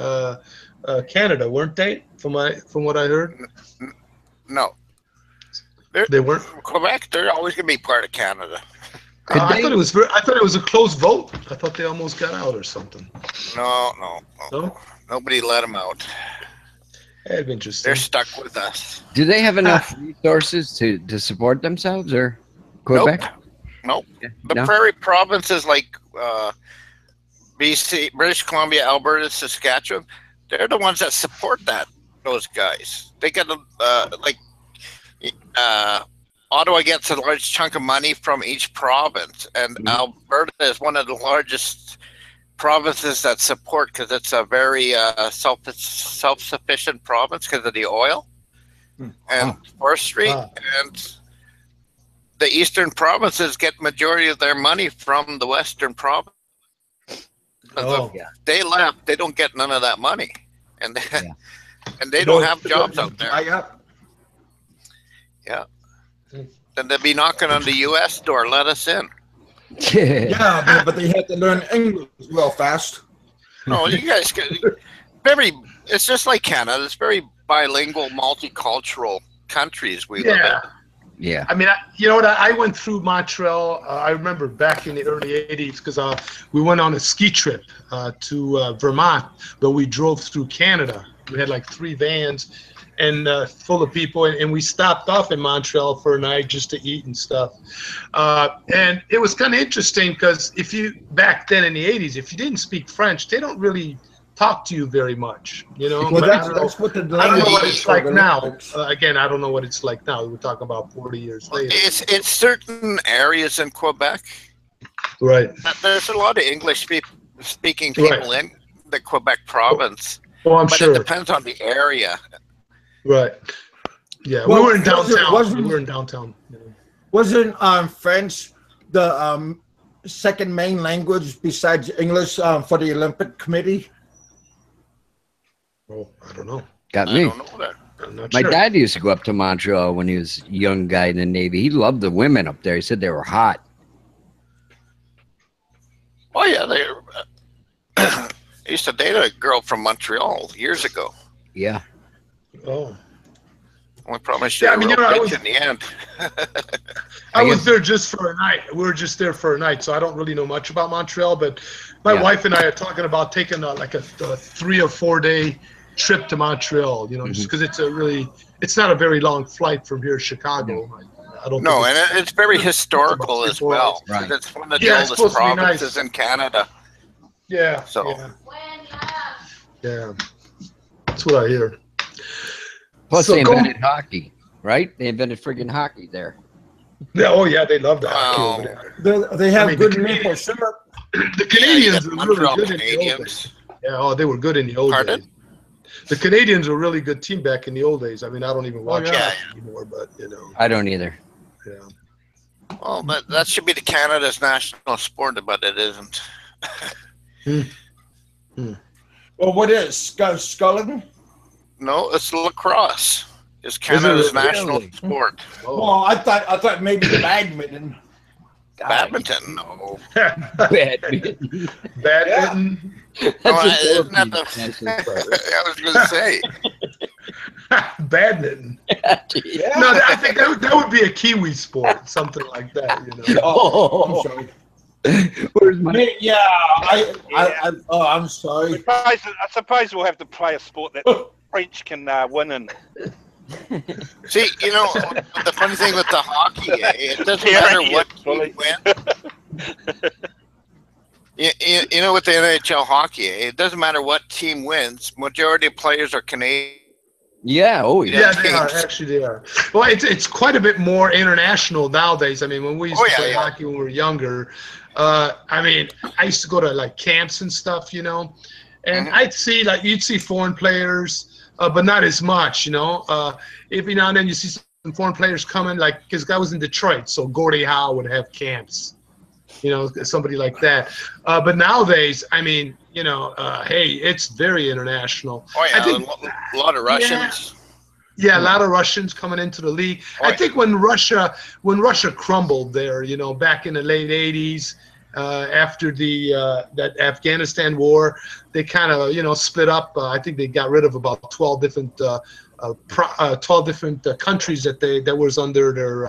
Canada, weren't they? From what I heard. No. They weren't. Quebec. They're always going to be part of Canada. I thought it was a close vote. I thought they almost got out or something. No. Nobody let them out. That'd be interesting. They're stuck with us. Do they have enough resources to support themselves, or Quebec? Nope. The prairie provinces like BC, British Columbia, Alberta, Saskatchewan, they're the ones that support those guys. They got Ottawa gets a large chunk of money from each province, and Alberta is one of the largest provinces that support, because it's a very self-sufficient province because of the oil and forestry, and the eastern provinces get majority of their money from the western province. They left, they don't get none of that money, and they don't have jobs out there. Yeah. Then they'd be knocking on the U.S. door, let us in. Yeah, but they had to learn English real fast. No, you guys it's just like Canada. It's very bilingual, multicultural countries we live in. Yeah. I mean, you know what? I went through Montreal. I remember back in the early 80s because we went on a ski trip to Vermont, but we drove through Canada. We had like 3 vans and full of people, and we stopped off in Montreal for a night just to eat and stuff. And it was kind of interesting because back then in the 80s, if you didn't speak French, they don't really talk to you very much, you know. Well, that's what the I don't know what it's like now. Again, I don't know what it's like now. We're talking about 40 years later. It's certain areas in Quebec. Right. There's a lot of English-speaking people in the Quebec province. Oh, I'm sure. But it depends on the area. Right. Yeah, we were in downtown. We were in downtown. Yeah. Wasn't French the second main language besides English for the Olympic Committee? Oh, I don't know. Got me. I don't know that. I'm not My sure. dad used to go up to Montreal when he was a young guy in the Navy. He loved the women up there. He said they were hot. Oh, yeah. I used to date a girl from Montreal years ago. Yeah. Oh. I promised you a real bitch in the end. I was there just for a night. We were just there for a night, so I don't really know much about Montreal. But my wife and I are talking about taking like a 3 or 4 day trip to Montreal. You know, just because it's not a very long flight from here to Chicago. I don't. No, and it's very historical as well. Right. It's one of the oldest provinces in Canada. Yeah. So. Yeah. That's what I hear. Plus, they invented hockey, right? They invented friggin' hockey there. Oh, yeah, they love that hockey over there. They have good maple syrup. The Canadians are really good in the old days. Yeah, oh, they were good in the old days. The Canadians were a really good team back in the old days. I mean, I don't even watch hockey anymore, but, you know. I don't either. Yeah. Well, that should be the Canada's national sport, but it isn't. Well, what is sculling? No, it's lacrosse. It's Canada's national sport. Oh. Well, I thought maybe badminton. Badminton, no. Badminton. Isn't that I was going to say. Badminton. No, I think that would be a Kiwi sport, something like that. You know. Oh, I'm sorry. Where's my? Yeah, I'm sorry. I suppose we'll have to play a sport that French can win in. See, you know, the funny thing with the hockey, it doesn't matter what team wins. You know, with the NHL hockey, it doesn't matter what team wins. Majority of players are Canadian. Yeah. Oh, yeah. Yeah, they are. Actually, they are. Well, it's quite a bit more international nowadays. I mean, when we used to play hockey when we were younger, I mean, I used to go to like camps and stuff, you know, and you'd see foreign players. But not as much, you know. Every now and then you see some foreign players coming, like, because I was in Detroit, so Gordie Howe would have camps, you know, somebody like that. But nowadays, I mean, you know, hey, it's very international. Oh, yeah, I think, a lot of Russians. Yeah, a lot of Russians coming into the league. I think when Russia crumbled there, you know, back in the late 80s, after that Afghanistan war, they kind of, you know, split up. I think they got rid of about 12 different countries that was under their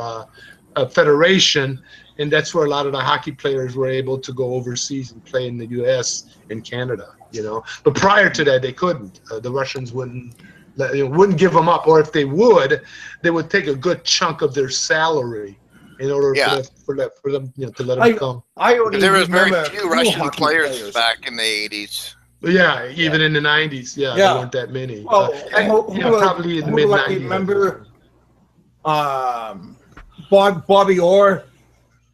federation, and that's where a lot of the hockey players were able to go overseas and play in the U.S. and Canada. You know, but prior to that, they couldn't. The Russians wouldn't give them up, or if they would, they would take a good chunk of their salary in order for them, you know, to let them come. There was very few Russian players back in the 80s. Yeah, even in the 90s, there weren't that many. Well, probably in the mid-90s. Remember Bobby Orr,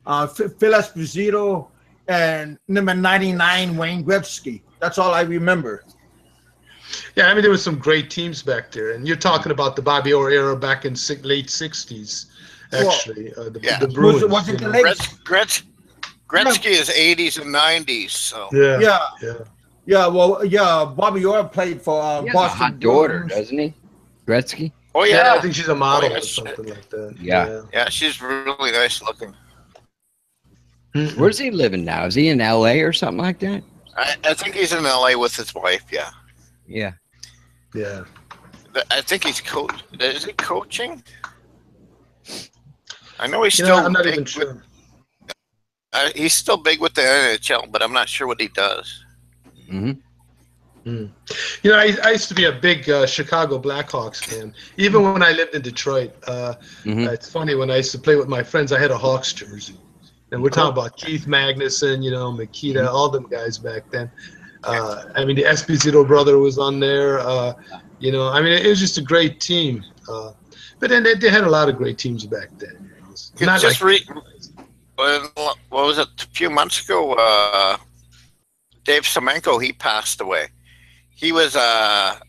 Phil Esposito, and number 99 Wayne Gretzky. That's all I remember. Yeah, I mean there were some great teams back there, and you're talking about the Bobby Orr era back in late '60s. Actually, the Bruins. Was it the late? Gretzky is '80s and '90s. So Bobby Orr played for he has Boston. a hot daughter, doesn't he? Gretzky. Oh yeah, I think she's a model or something like that. Yeah, she's really nice looking. Where's he living now? Is he in LA or something like that? I think he's in LA with his wife. Yeah. I think he's coach. Is he coaching? I know he's still. I'm not even sure. He's still big with the NHL, but I'm not sure what he does. You know, I used to be a big Chicago Blackhawks fan. Even when I lived in Detroit. It's funny, when I used to play with my friends, I had a Hawks jersey. And we're talking about Keith Magnuson, you know, Makita, all them guys back then. I mean, the Esposito brother was on there. You know, I mean, it was just a great team. But then they had a lot of great teams back then. What was it? A few months ago, Dave Semenko, he passed away. He was an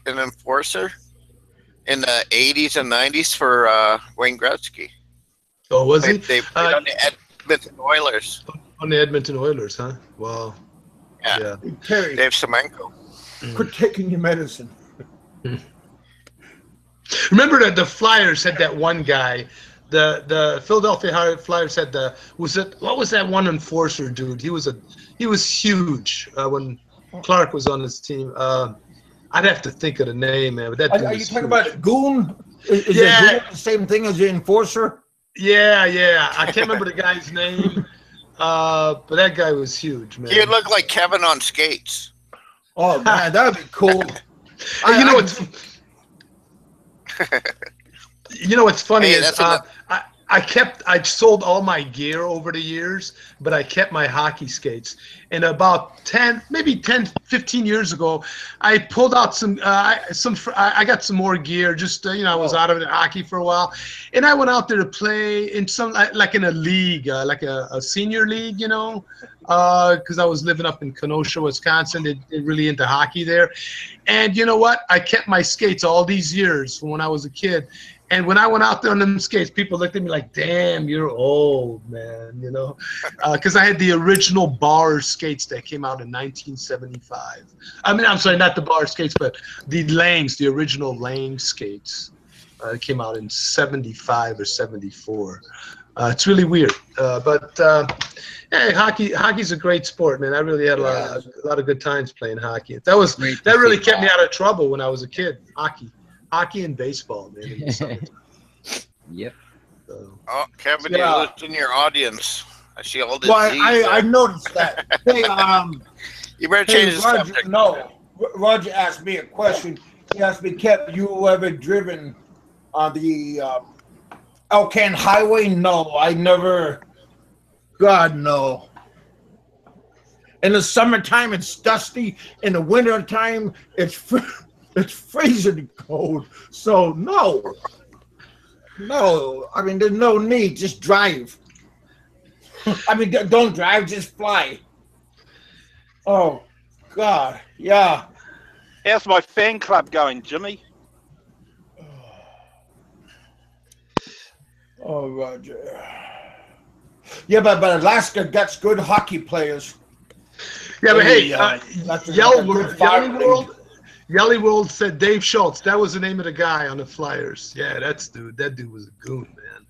enforcer in the 80s and 90s for Wayne Gretzky. Oh, was he? They played on the Edmonton Oilers. On the Edmonton Oilers, huh? Wow. Yeah. Terry, Dave Semenko. quit taking your medicine. Remember that the Flyers had that one guy. The Philadelphia Flyers had what was that one enforcer dude? He was huge when Clark was on his team. I'd have to think of the name, man. But that are you talking about Goon? Is Goon the same thing as the enforcer? Yeah. I can't remember the guy's name, but that guy was huge, man. He looked like Kevin on skates. Oh man, that would be cool. You know what's funny is I sold all my gear over the years, but I kept my hockey skates. And about 15 years ago, I pulled out I got some more gear. Just I was out of it hockey for a while, and I went out there to play in like in a league, like a senior league, because I was living up in Kenosha, Wisconsin. They're really into hockey there, and you know what? I kept my skates all these years from when I was a kid. And when I went out there on them skates, people looked at me like, damn, you're old, man, because I had the original bar skates that came out in 1975. I mean, I'm sorry, not the bar skates, but the original Lang skates came out in 75 or 74. It's really weird. But hey, hockey's a great sport, man. I really had a lot of good times playing hockey. That really kept me out of trouble when I was a kid, Hockey and baseball, man. Yep. Oh, Kevin, you looked in your audience. I see all this. Well, I noticed that. Hey, you better change the subject. No, Roger asked me a question. He asked me, Kev, you ever driven on the Elkhorn Highway? No, I never. God, no. In the summertime, it's dusty. In the wintertime, it's freezing cold. So no. I mean, there's no need. Just drive. I mean, don't drive. Just fly. Oh, God. Yeah. How's my fan club going, Jimmy? Oh, Roger. Yeah, but Alaska gets good hockey players. Yeah, but hey, Yelly World said Dave Schultz. That was the name of the guy on the Flyers. Yeah, that dude was a goon, man.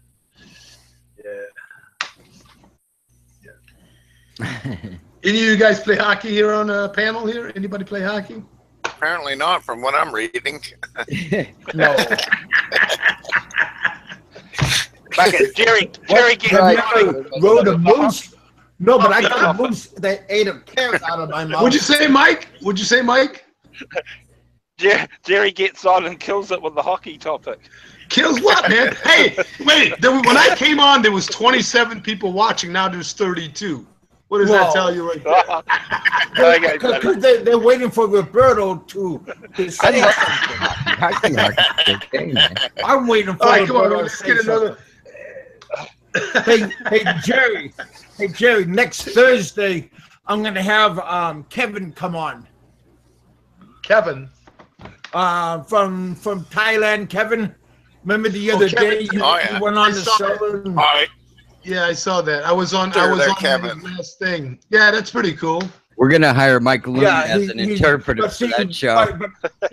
Yeah. Any of you guys play hockey here on a panel here? Anybody play hockey? Apparently not, from what I'm reading. No. Jerry rode a moose. No, but I got a moose that ate a carrot out of my mouth. Would you say Mike? Jerry gets on and kills it with the hockey topic. Kills what, man? Hey, wait. When I came on, there was 27 people watching. Now there's 32. What does that tell you right there? Because they're waiting for Roberto to say something. I'm waiting for Roberto to say something. Hey, Jerry, next Thursday, I'm going to have Kevin come on. Kevin? From Thailand, Kevin. Remember the other day you went on the show? Yeah, I saw that. I was on the last thing. Yeah, that's pretty cool. We're gonna hire Mike Looney as an interpreter for that show.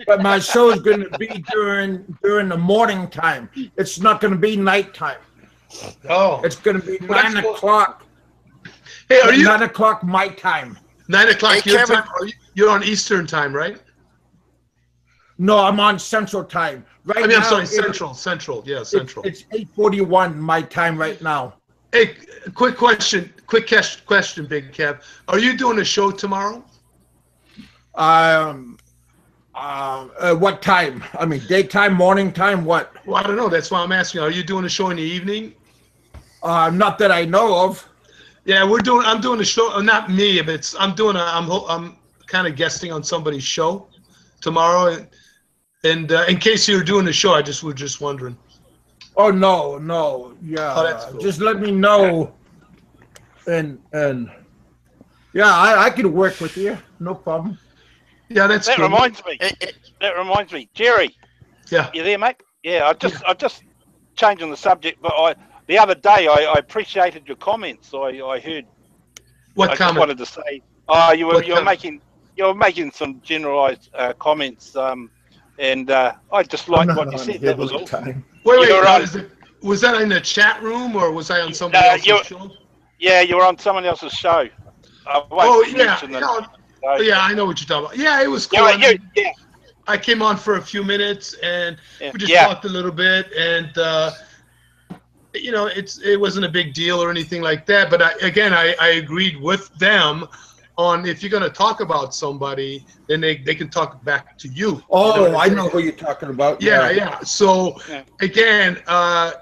But my show is going to be during the morning time. It's not going to be nighttime. Oh, it's going to be 9 o'clock. Hey, are you 9 o'clock my time? 9 o'clock your time. You're on Eastern time, right? No, I'm on Central time. Right now, I'm sorry, Central. Yeah, Central. It's 8:41 my time right now. Hey, quick question, Big Kev. Are you doing a show tomorrow? What time? I mean, daytime, morning time, what? Well, I don't know. That's why I'm asking. Are you doing a show in the evening? Not that I know of. Yeah, I'm doing a show. Not me, but I'm kind of guesting on somebody's show tomorrow. And in case you're doing a show, we're just wondering. Oh no, yeah. Oh, that's cool. Just let me know, and yeah, I can work with you, no problem. Yeah, that reminds me, Jerry. Yeah. You there, mate? Yeah, I just changing the subject, but the other day I appreciated your comments. I heard. What comment? Just wanted to say, you were making some generalized comments. And I just liked what you said. That was all. Wait. Was that in the chat room or was I on somebody else's show? Yeah, you were on someone else's show. Yeah, I know what you're talking about. Yeah, it was cool. I came on for a few minutes and we just talked a little bit, and it wasn't a big deal or anything like that. But I agreed with them on if you're going to talk about somebody, then they can talk back to you. Oh, I know who you're talking about. Yeah. So again, and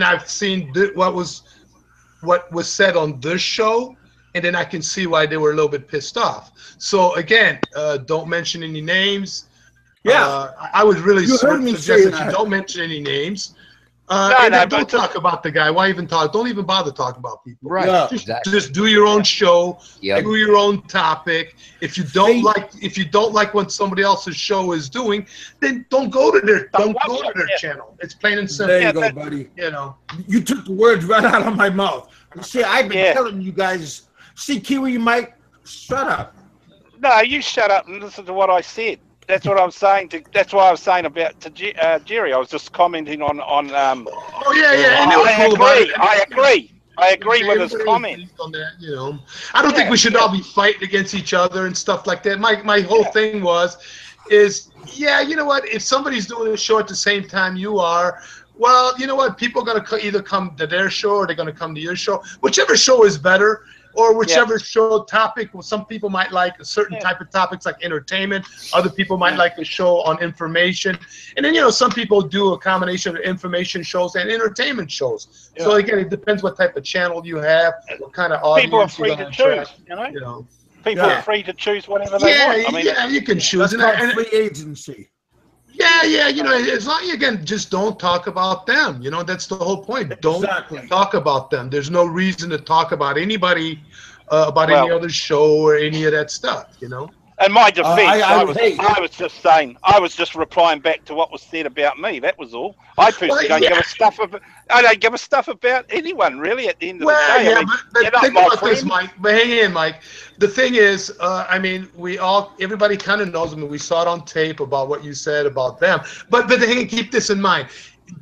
I've seen what was said on this show, and then I can see why they were a little bit pissed off. So again, don't mention any names. Yeah, I would really suggest that you don't mention any names. Don't talk about the guy. Why even talk? Don't even bother talking about people. Right. Yeah. Just do your own show. Yep. Do your own topic. If you don't like what somebody else's show is doing, then don't go to their channel. It's plain and simple. There you go, buddy. You took the words right out of my mouth. See, I've been telling you guys. See, Kiwi Mike, shut up. No, you shut up and listen to what I said. That's what I'm saying. That's what I was saying about Jerry. I was just commenting on. I agree with his comment. On that, I don't think we should all be fighting against each other and stuff like that. My whole thing is you know what? If somebody's doing a show at the same time you are, well, you know what? People are going to either come to their show or they're going to come to your show. Whichever show is better. Or whichever show topic. Well, some people might like a certain type of topics like entertainment. Other people might like a show on information. And then, some people do a combination of information shows and entertainment shows. Yeah. So, again, it depends what type of channel you have, what kind of audience. People are free to choose, People are free to choose whatever they want. You can choose. That's free agency. Yeah, as long as, again, just don't talk about them. That's the whole point. Don't talk about them. There's no reason to talk about anybody, any other show or any of that stuff, In my defense, I was just replying back to what was said about me. That was all. I personally don't give a stuff about. I don't give a stuff about anyone really. At the end of the day, but think about this, Mike. But hang in, Mike. The thing is, everybody kind of knows. We saw it on tape about what you said about them. But hang, keep this in mind.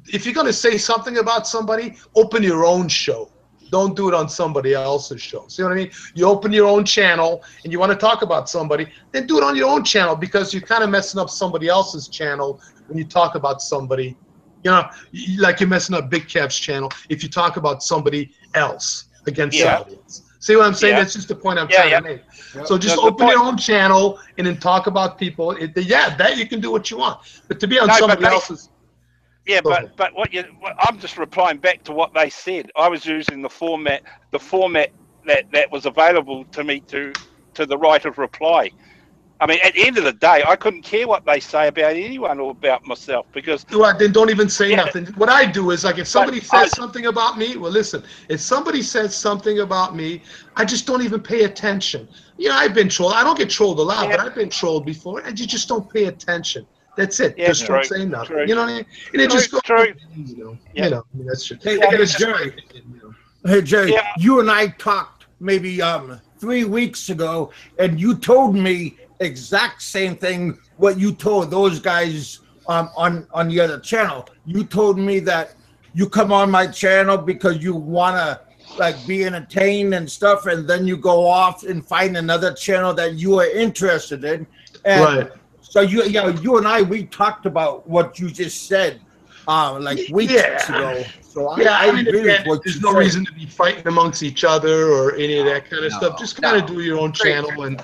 If you're gonna say something about somebody, open your own show. Don't do it on somebody else's show. See what I mean? You open your own channel and you want to talk about somebody, then do it on your own channel, because you're kind of messing up somebody else's channel when you talk about somebody. Like you're messing up Big Kev's channel if you talk about somebody else against somebody else. See what I'm saying? That's just the point I'm trying to make. Yep. So just open your own channel and then talk about people. That you can do what you want. But to be on somebody else's... Yeah, but I'm just replying back to what they said. I was using the format that was available to me to the right of reply. I mean, at the end of the day, I couldn't care what they say about anyone or about myself because. Well, then don't even say nothing. What I do is, like, if somebody says something about me, well, listen. If somebody says something about me, I just don't even pay attention. You know, I've been trolled. I don't get trolled a lot, but I've been trolled before, and you just don't pay attention. That's it. Yeah, just don't say nothing. You know what I mean? And it just goes. You know, I mean, that's true. Hey, Jerry. Hey, Jerry. You and I talked maybe 3 weeks ago, and you told me exact same thing what you told those guys on the other channel. You told me that you come on my channel because you want to like be entertained and stuff, and then you go off and find another channel that you are interested in. And so you and I, we talked about what you just said like weeks ago. So I mean, agree with what there's no reason to be fighting amongst each other or any of that kind of stuff. Just kind of do your own channel and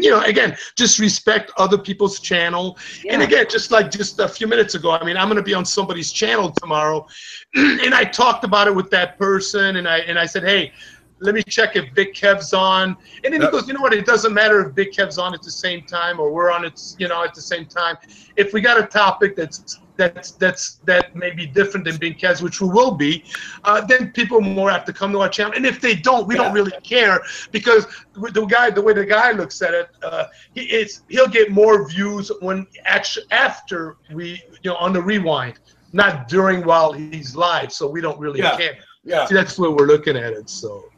you know, again, just respect other people's channel. And again, just a few minutes ago, I mean, I'm going to be on somebody's channel tomorrow, and I talked about it with that person, and I said, hey, let me check if Big Kev's on. And then he goes, you know what? It doesn't matter if Big Kev's on at the same time or we're on it, you know, at the same time. If we got a topic that may be different than Big Kev's, which we will be, then people more have to come to our channel. And if they don't, we don't really care, because the way the guy looks at it, he'll get more views when after we, you know, on the rewind, not during while he's live. So we don't really care. Yeah, see, that's where we're looking at it. So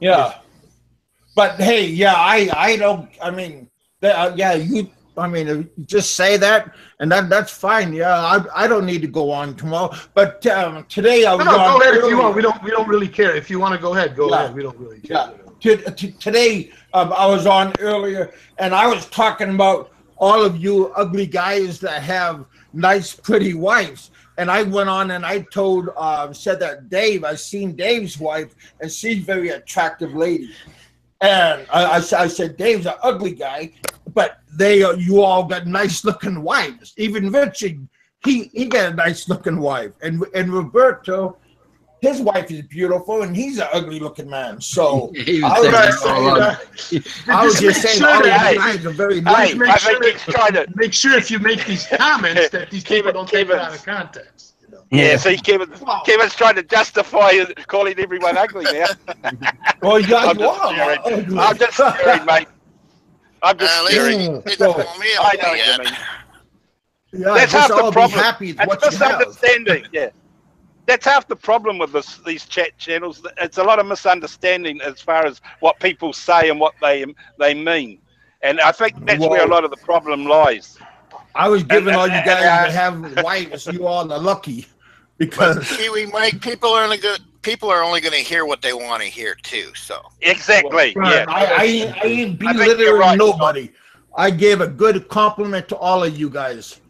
but hey, I don't. I mean, you. I mean, just say that, and that's fine. Yeah, I don't need to go on tomorrow. But today I was on. Go ahead if you want. We don't really care. If you want to go ahead, go ahead. We don't really care. Today I was on earlier, and I was talking about all of you ugly guys that have nice, pretty wives. And I went on and I told, said that Dave, I seen Dave's wife, and she's a very attractive lady. And I said, Dave's an ugly guy, but you all got nice looking wives. Even Richard, he got a nice looking wife. And Roberto, his wife is beautiful, and he's an ugly looking man. So I was just saying all these guys are very nice. Make sure if you make these comments that these people don't take it out of context. You know? Yeah, see, Kevin's trying to justify calling everyone ugly now. Well, you are. I'm just scaring, mate. I'm just scaring. I know what you mean. Yeah, that's half the problem. That's misunderstanding. Yeah. That's half the problem with these chat channels. It's a lot of misunderstanding as far as what people say and what they mean. And I think that's where a lot of the problem lies. I was giving all you guys that have wives, you all are lucky. Because Kiwi Mike, people are only going to hear what they want to hear too. So exactly. Yeah. I ain't belittling nobody. I gave a good compliment to all of you guys.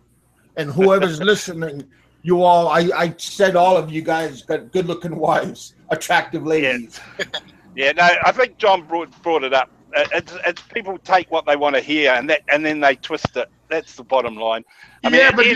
And whoever's listening, you all, I said all of you guys got good-looking wives, attractive ladies. Yeah, no, I think John brought it up. It's people take what they want to hear, and then they twist it. That's the bottom line. I mean, but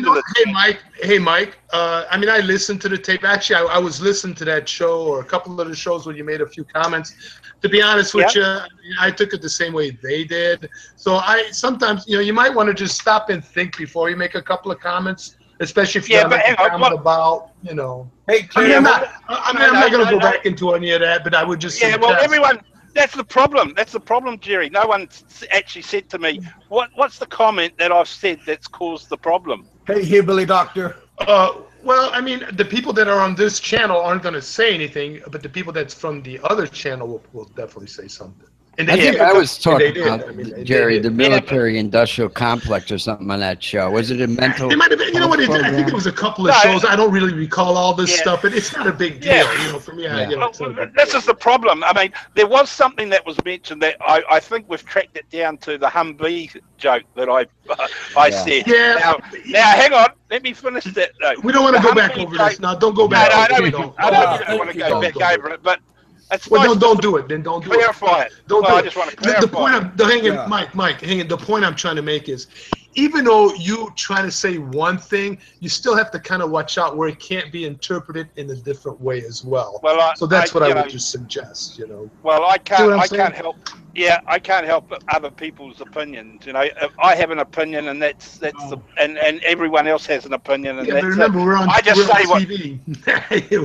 hey, Mike. I mean, I listened to the tape. Actually, I was listening to that show or a couple of the shows when you made a few comments. To be honest with you, I took it the same way they did. So sometimes, you know, you might want to just stop and think before you make a couple of comments. Especially if you're comment about, you know. Hey, I'm not going to go back into any of that, but I would just say. Well, everyone. That's the problem. That's the problem, Jerry. No one actually said to me, "What's the comment that I've said that's caused the problem?" Hey, Billy Doctor. Well, I mean, the people that are on this channel aren't going to say anything, but the people that's from the other channel will definitely say something. And I think I was talking about, Jerry, the military-industrial complex or something on that show. Was it a mental? It might have been. You know what? I think it was a couple of shows. I don't really recall all this stuff, but it's not a big deal. You know, for me, this is the problem. I mean, there was something that was mentioned that I think we've tracked it down to the Humvee joke that I said. Yeah. Now, hang on. Let me finish that. Though. We don't want to go back over this. No, don't go back. I don't want to go back over it, but. Well, don't do it. Then don't do clarify it. Don't well, do I just want to clarify. Mike, hang on. The point I'm trying to make is, even though you try to say one thing, you still have to kind of watch out where it can't be interpreted in a different way as well. Well, so that's what I would just suggest, you know. Well, I can't help. Yeah, I can't help other people's opinions. You know, I have an opinion, and that's and everyone else has an opinion, and that's remember, we're on. I just we're say on TV.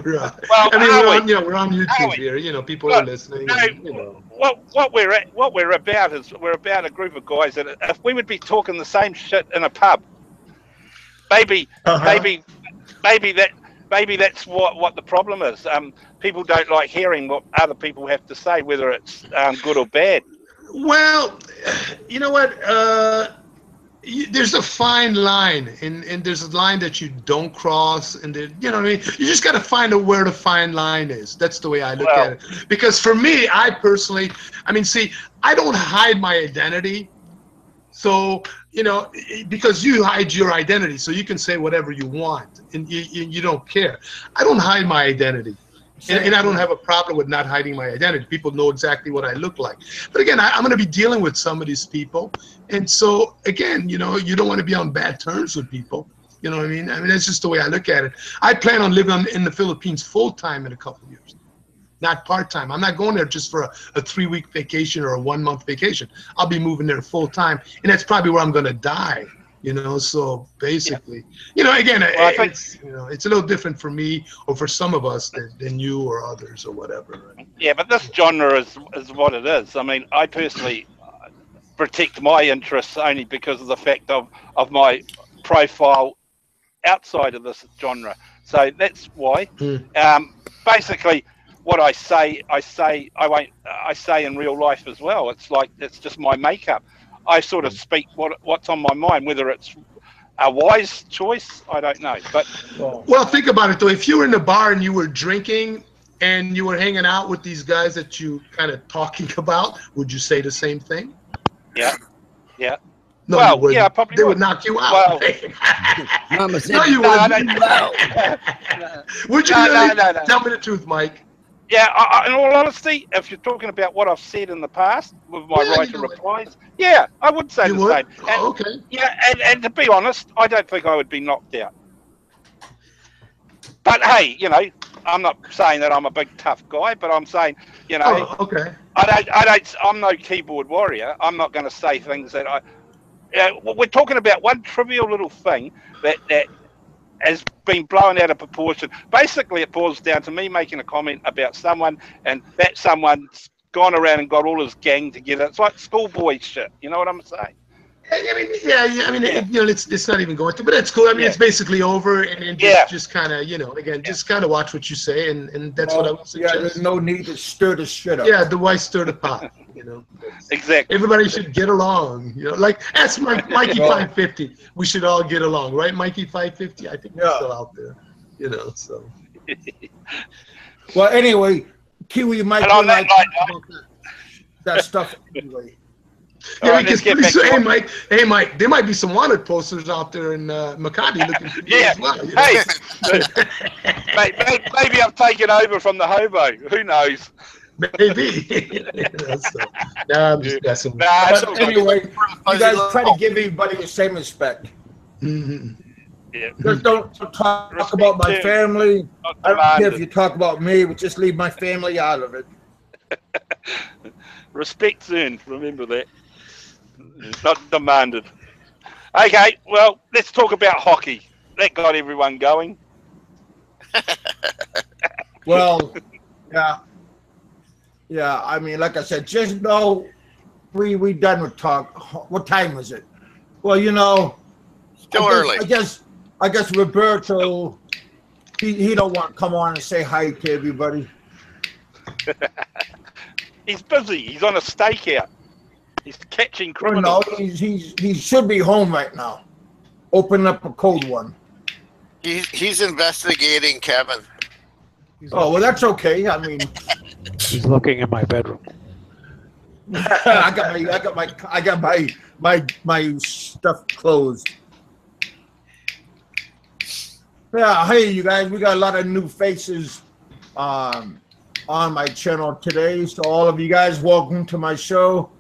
we're on, well, I mean, we're on YouTube here. You know, people are listening. And, you know. What we're about is we're about a group of guys that if we would be talking the same shit in a pub, maybe that's what the problem is. People don't like hearing what other people have to say, whether it's good or bad. Well, you know what? There's a fine line, and there's a line that you don't cross, and you know what I mean? You just got to find out where the fine line is. That's the way I look at it. Because for me, I personally, I mean, see, I don't hide my identity. So, you know, because you hide your identity, so you can say whatever you want, and you don't care. I don't hide my identity. And I don't have a problem with not hiding my identity. People know exactly what I look like. But again, I'm going to be dealing with some of these people. And so, again, you know, you don't want to be on bad terms with people. You know what I mean? I mean, that's just the way I look at it. I plan on living in the Philippines full-time in a couple of years, not part-time. I'm not going there just for a 3-week vacation or a 1-month vacation. I'll be moving there full-time. And that's probably where I'm going to die. You know, so basically, you know, again, it's, you know, it's a little different for me or for some of us than you or others or whatever. Right? Yeah, but this genre is what it is. I mean, I personally protect my interests only because of the fact of my profile outside of this genre. So that's why. Basically, what I say in real life as well. It's like it's just my makeup. I sort of speak what's on my mind, whether it's a wise choice, I don't know. But well, think about it though. If you were in the bar and you were drinking and you were hanging out with these guys that you kind of talking about, would you say the same thing? Yeah, yeah. No, well, yeah, probably they would knock you out. Well, Mama said, no, you wouldn't. Would you really? No. Tell me the truth, Mike. Yeah, in all honesty, if you're talking about what I've said in the past with my writer replies, yeah, I would say the same. And, okay. Yeah, and to be honest, I don't think I would be knocked out. But hey, you know, I'm not saying that I'm a big tough guy, but I'm saying, you know, okay. I'm no keyboard warrior. I'm not going to say things that we're talking about one trivial little thing that has been blown out of proportion. Basically, it boils down to me making a comment about someone, and that someone's gone around and got all his gang together. It's like schoolboy shit. You know what I'm saying? I mean, yeah. I mean, you know, it's not even going to, but that's cool. I mean, it's basically over, and just kind of, you know, again, just kind of watch what you say, and that's what I would suggest. Yeah, there's no need to stir the shit up. Yeah, the why stir the pot? You know, exactly. Everybody should get along. You know, like ask Mikey 550. We should all get along, right, Mikey 550? I think he's still out there. You know, so. Well, anyway, Kiwi might be like that stuff anyway. Yeah, because pretty soon, hey Mike, there might be some wanted posters out there in Makati looking for you as well. You know? Hey, maybe I've taken over from the hobo. Who knows? Maybe. I'm just guessing. But anyway, you guys try to give everybody the same respect. Mm-hmm. Yeah. Just don't talk about my family. I don't care if you talk about me, but just leave my family out of it. Respect's earned, remember that. Not demanded. Okay, well, let's talk about hockey. That got everyone going. Well, yeah. I mean, like I said, just know we done with talk. What time is it? Well, you know, still early. I guess Roberto, he don't want to come on and say hi to everybody. He's busy. He's on a stakeout. He's catching criminals. No, he should be home right now. Open up a cold one. He's investigating Kevin. Oh well, that's okay. I mean, he's looking in my bedroom. I got my stuff closed. Yeah, hey you guys, we got a lot of new faces on my channel today. So all of you guys, welcome to my show.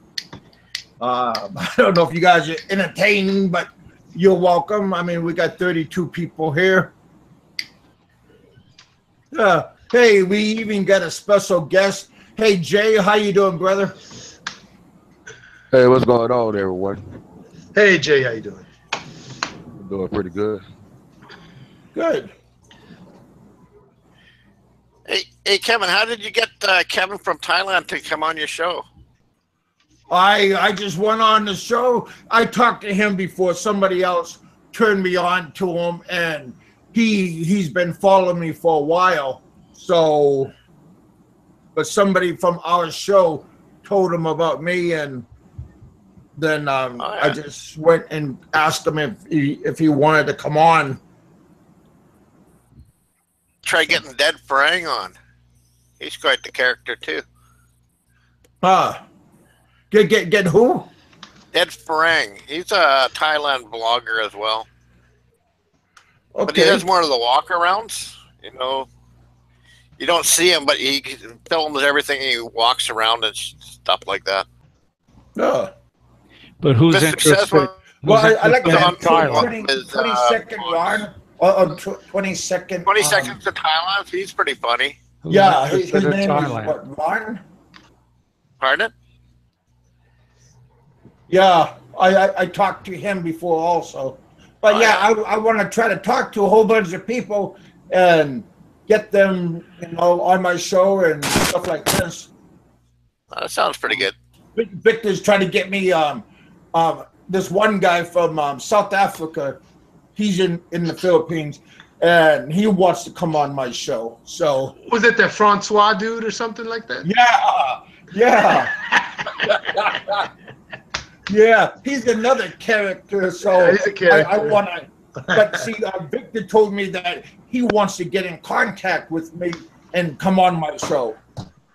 I don't know if you guys are entertaining, but You're welcome. I mean, we got 32 people here. Hey, we even got a special guest. Hey, Jay, how you doing, brother? Hey, what's going on, everyone? Hey, Jay, how you doing? I'm doing pretty good. Good. Hey, Kevin, how did you get Kevin from Thailand to come on your show? I just went on the show. I talked to him before somebody else turned me on to him, and he's been following me for a while. So, but somebody from our show told him about me, and then I just went and asked him if he wanted to come on. Try getting Dead Farang on. He's quite the character too. Get who? Dead Farang. He's a Thailand blogger as well. Okay. But he does more of the walk-arounds. You know, you don't see him, but he films everything. He walks around and stuff like that. No. But who's Mr. interested? Well, I like the Thailand. 20-second Ron. 20 seconds. 20 seconds to Thailand. He's pretty funny. Yeah, his name is what, Ron? Pardon? Yeah, I talked to him before also. But I want to try to talk to a whole bunch of people and get them, on my show and stuff like this. That sounds pretty good. Victor's trying to get me this one guy from South Africa. He's in the Philippines, and he wants to come on my show. So was it that Francois dude or something like that? Yeah. Yeah, he's another character. So yeah, he's a character. I want to. But see, Victor told me that he wants to get in contact with me and come on my show.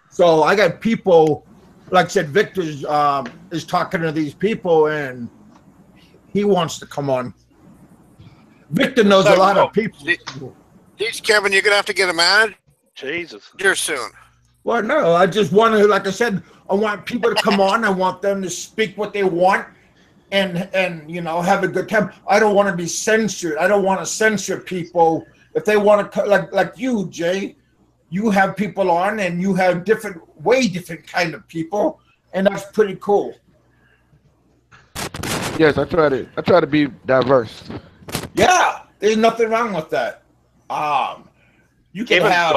So I got people, like I said, Victor is talking to these people, and he wants to come on. Victor knows a lot of people. Geez, Kevin, you're gonna have to get a manager. Jesus. Soon. Well, no, I just want to, like I said, I want people to come on. I want them to speak what they want and have a good time. I don't want to be censored. I don't want to censor people. If they want to, like you, Jay, you have people on and you have way different kind of people, and that's pretty cool. Yes, I try to be diverse. Yeah, there's nothing wrong with that. You can have.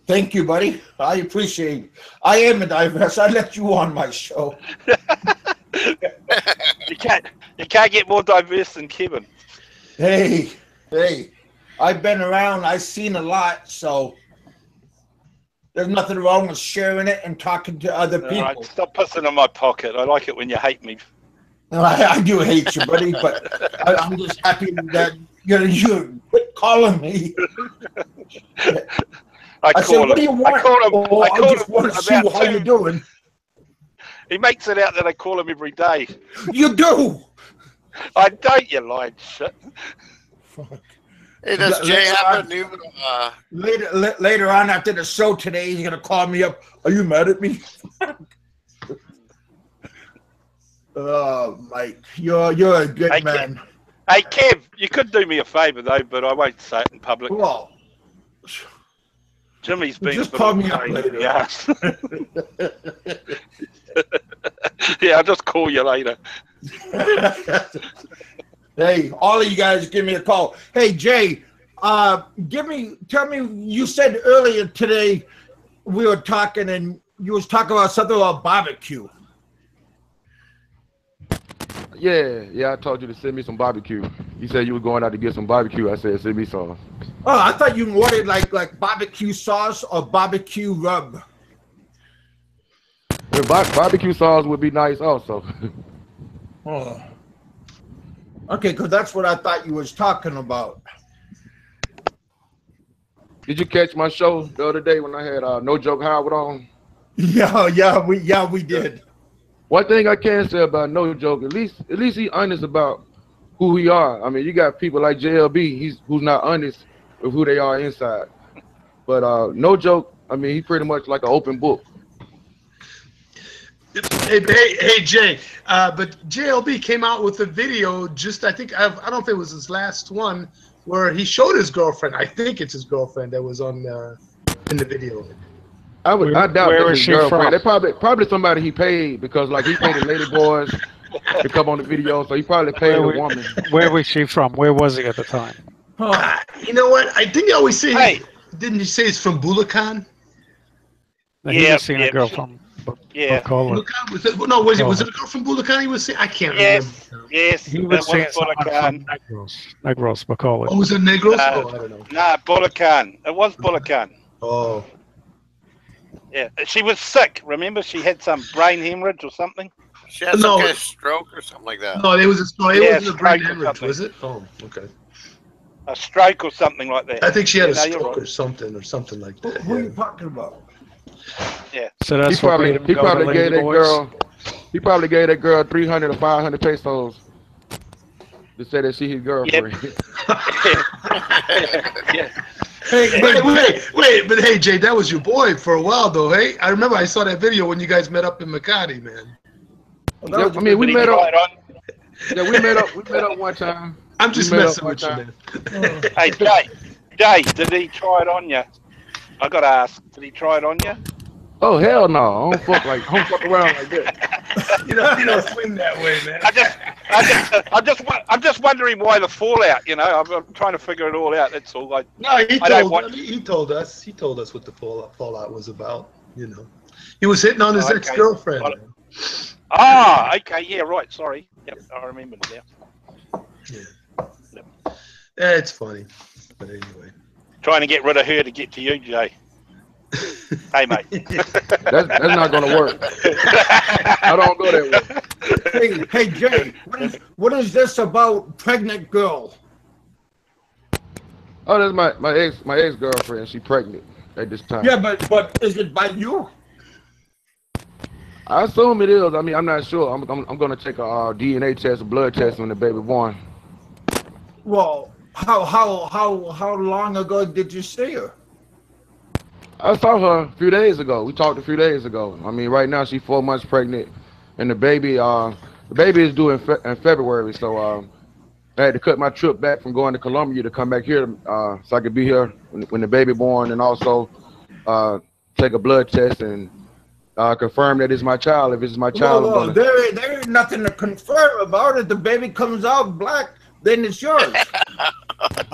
Thank you, buddy. I appreciate it. I am a diverse. I let you on my show. You can't get more diverse than Kevin. Hey, I've been around. I've seen a lot, so there's nothing wrong with sharing it and talking to other people. Right, stop pissing in my pocket. I like it when you hate me. No, I do hate you, buddy, but I'm just happy that you quit calling me. I said, what do you want? I just want to see how you're doing. He makes it out that I call him every day. You do? I don't, you lying shit. Fuck. Hey, does Jay have a new... Later on after the show today, he's going to call me up. Are you mad at me? Oh, Mike, you're a good man. Hey, Kev, you could do me a favor, though, but I won't say it in public. Well, Jimmy's been... Just call me up later. Yeah. Yeah, I'll just call you later. Hey, all of you guys give me a call. Hey, Jay, tell me, you said earlier today we were talking and you was talking about something about barbecue. Yeah, I told you to send me some barbecue. You said you were going out to get some barbecue. I said, send me some. Oh, I thought you wanted like barbecue sauce or barbecue rub. Yeah, barbecue sauce would be nice also. Oh. Okay, because that's what I thought you was talking about. Did you catch my show the other day when I had No Joke Howard on? Yeah, we did. One thing I can say about No Joke, at least he's honest about who we are. I mean, you got people like JLB, who's not honest with who they are inside. But No Joke, I mean, he's pretty much like an open book. Hey, Jay. But JLB came out with a video. Just I don't know if it was his last one where he showed his girlfriend. I think it's his girlfriend that was on in the video. I doubt that's his girlfriend. They probably somebody he paid because like he paid the lady boys to come on the video, so he probably paid a woman. Where was she from? Where was he at the time? You know what? I think I always say. Hey. Didn't you say it's from Bulacan? He was seeing a girl from. Bulacan? Was it a girl from Bulacan? He was saying. I can't remember. Yes, he was saying Bulacan. Negros, Bacolod. Oh, was it Negros? I don't know. Nah, Bulacan. It was Bulacan. Oh. Yeah, she was sick. Remember, she had some brain hemorrhage or something. She had some kind of stroke or something like that. No, it was a stroke. It wasn't a brain hemorrhage, was it? Oh, okay. A stroke or something like that. I think she had a stroke or something like that. What are you talking about? Yeah. So that's he probably gave that girl. He probably gave that girl 300 or 500 pesos to say that she his girlfriend. Yeah. Hey, wait, but hey, Jay, that was your boy for a while, though. Hey, I remember I saw that video when you guys met up in Makati, man. Well, I mean, we met up. Yeah, we met up one time. I'm just messing with you, man. Hey, Jay, did he try it on you? I got to ask, did he try it on you? Oh hell no! I don't fuck around like that. You don't swing that way, man. I'm just wondering why the fallout. You know, I'm trying to figure it all out. That's all. He told us. He told us what the fallout was about. You know, he was hitting on his ex-girlfriend. Okay, yeah, right. Sorry. Yep, I remember now. Yeah, it's funny, but anyway. Trying to get rid of her to get to you, Jay. Hey, mate. That's not going to work. I don't go that way. Hey, Jay, what is this about pregnant girl? Oh, that's my ex-girlfriend. She's pregnant at this time. Yeah, but is it by you? I assume it is. I mean, I'm not sure. I'm going to take a DNA test, a blood test when the baby born. Well, how long ago did you see her? I saw her a few days ago. We talked a few days ago. I mean, right now she's 4 months pregnant, and the baby is due in February. So I had to cut my trip back from going to Colombia to come back here so I could be here when the baby born, and also take a blood test and confirm that it's my child. If it's my child, well, there ain't nothing to confirm about it. The baby comes out black, then it's yours.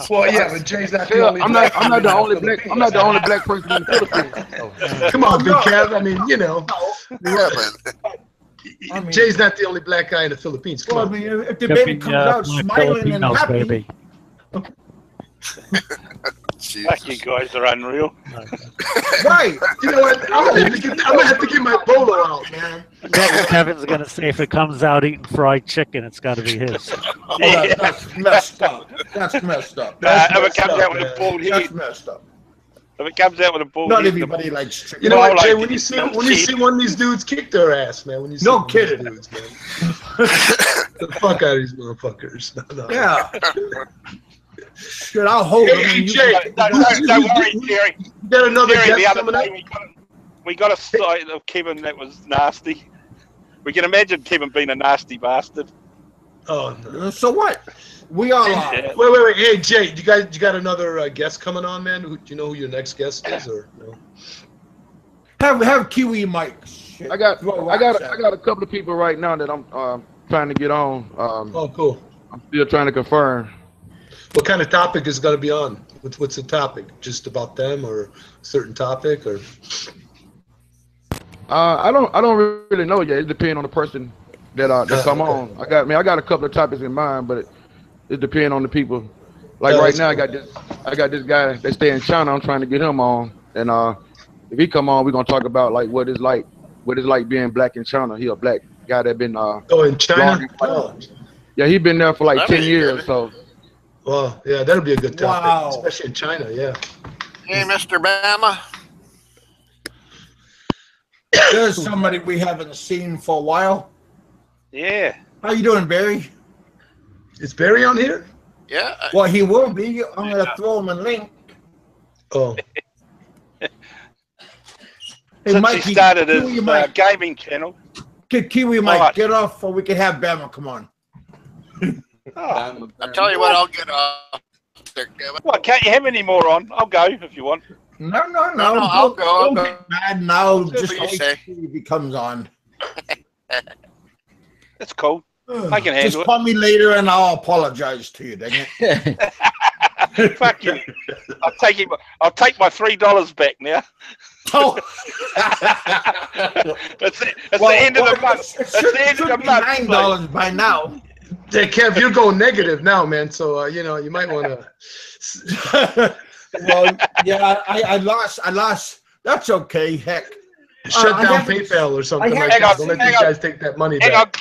Well, yeah, but Jay's not the only. I'm not the only black. I'm not the only black person in the Philippines. Come on, Big Kev. I mean, you know. Yeah, man. Jay's not the only black guy in the Philippines. Come on. I mean, if the baby comes out smiling and happy. Baby. You guys are unreal. Right. You know what? I'm gonna have to get my bolo out, man. Kevin's gonna say if it comes out eating fried chicken, it's got to be his. That's messed up. That's messed up. If it comes out with a bald head, that's messed up. If it comes out with a bald Not head, everybody likes chicken. You know what, Jay? When you see one of these dudes kick their ass, man. When you see no kidding, dudes, man. The fuck out of these motherfuckers. No. Yeah. Shit, I'll hold him. Hey, Jay, don't worry, Jerry. You got another guest coming up? We got a sight of Kevin that was nasty. We can imagine Kevin being a nasty bastard. Oh no. So what? We all are. Yeah. Wait. Hey, Jay, you got another guest coming on, man? Do you know who your next guest is, or no? Have Kiwi Mike. Shit. I got a couple of people right now that I'm trying to get on. Oh, cool. I'm still trying to confirm. What kind of topic is going to be on? What's the topic? Just about them, or a certain topic, or? I don't really know yet. It depends on the person that come on. I got a couple of topics in mind, but it depends on the people. Like right now, cool. I got this guy that stay in China. I'm trying to get him on, and if he come on, we're gonna talk about like what it's like being black in China. He a black guy that been in China. Yeah, he been there for like 10 years. So. Well, yeah, that'll be a good topic, especially in China. Yeah. Hey, Mr. Bama. There's somebody we haven't seen for a while. Yeah. How you doing, Barry? Is Barry on here? Yeah. Well, he will be. I'm going to throw him a link. Oh. Since he started his gaming channel. Kiwi Mike, get off, or we can have Bama come on. I'll tell you what, I'll get off. Well, can't you have any more on? I'll go if you want. No. I'll go. Mad now, just say. he comes on. That's cool. I can handle just call me later, and I'll apologize to you. Dang it. Fuck you. I'll take my $3 back now. Oh. It's the end of the month. It's the end of the month. $9 by now. Yeah, Kev, you're going negative now, man. So you might want to. Well, yeah, I lost. That's okay. Heck, shut down PayPal or something like that. Don't let these guys take that money back.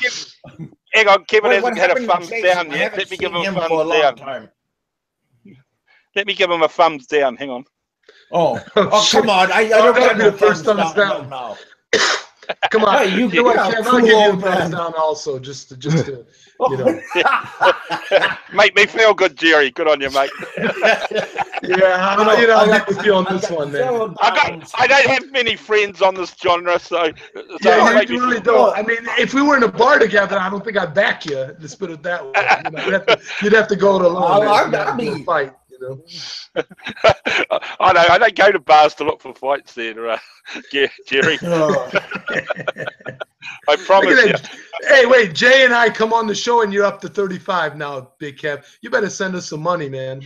Hang on, Kevin hasn't had a thumbs down yet. Let me give him a thumbs down. Let me give him a thumbs down. Hang on. Oh, come on! I don't gotta be the first thumbs down now. Come on, hey, you do it. I'll give you a thumbs down also, just to Make me feel good, Jerry. Good on you, mate. Yeah, I'll make you feel on this one, man. I don't have many friends on this genre, so yeah, you really don't. I mean, if we were in a bar together, I don't think I'd back you. Let's put it that way. You'd have to go it alone. I'd be fight. I don't go to bars to look for fights there, Jerry. I promise you. Hey, wait, Jay and I come on the show and you're up to 35 now, Big Kev. You better send us some money, man.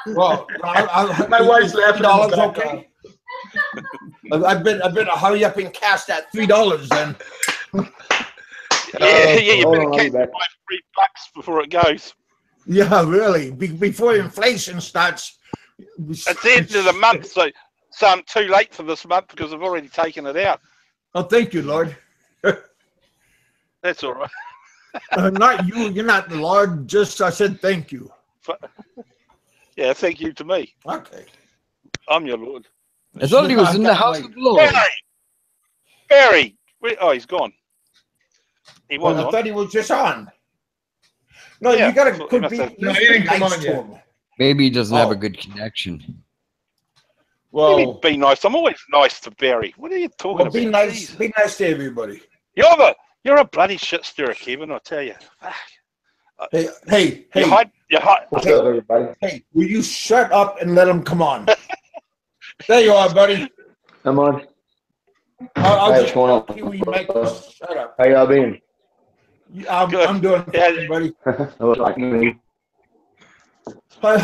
Well, my wife's laughing. Okay. I've been a hurry up and cast that $3 then. Yeah, you better catch $3 before it goes. Yeah, really. Before inflation starts. It's the end of the month, so I'm too late for this month because I've already taken it out. Oh, thank you, Lord. That's all right. Not you. You're not the Lord. Just I said thank you. Yeah, thank you to me. Okay. I'm your Lord. I thought he was in the house of the Lord. Barry. Oh, he's gone. He was on. I thought he was just on. No, yeah, you gotta. No, he didn't come on yet. Maybe he doesn't have a good connection. Well, be nice. I'm always nice to Barry. What are you talking about? Be nice. Be nice to everybody. You're a bloody shit stirrer, Kevin. I tell you. Hey. You hide. What's up, everybody? Hey, will you shut up and let him come on? There you are, buddy. I'm on. I'll just shut up. How y'all been? I'm doing good, buddy. How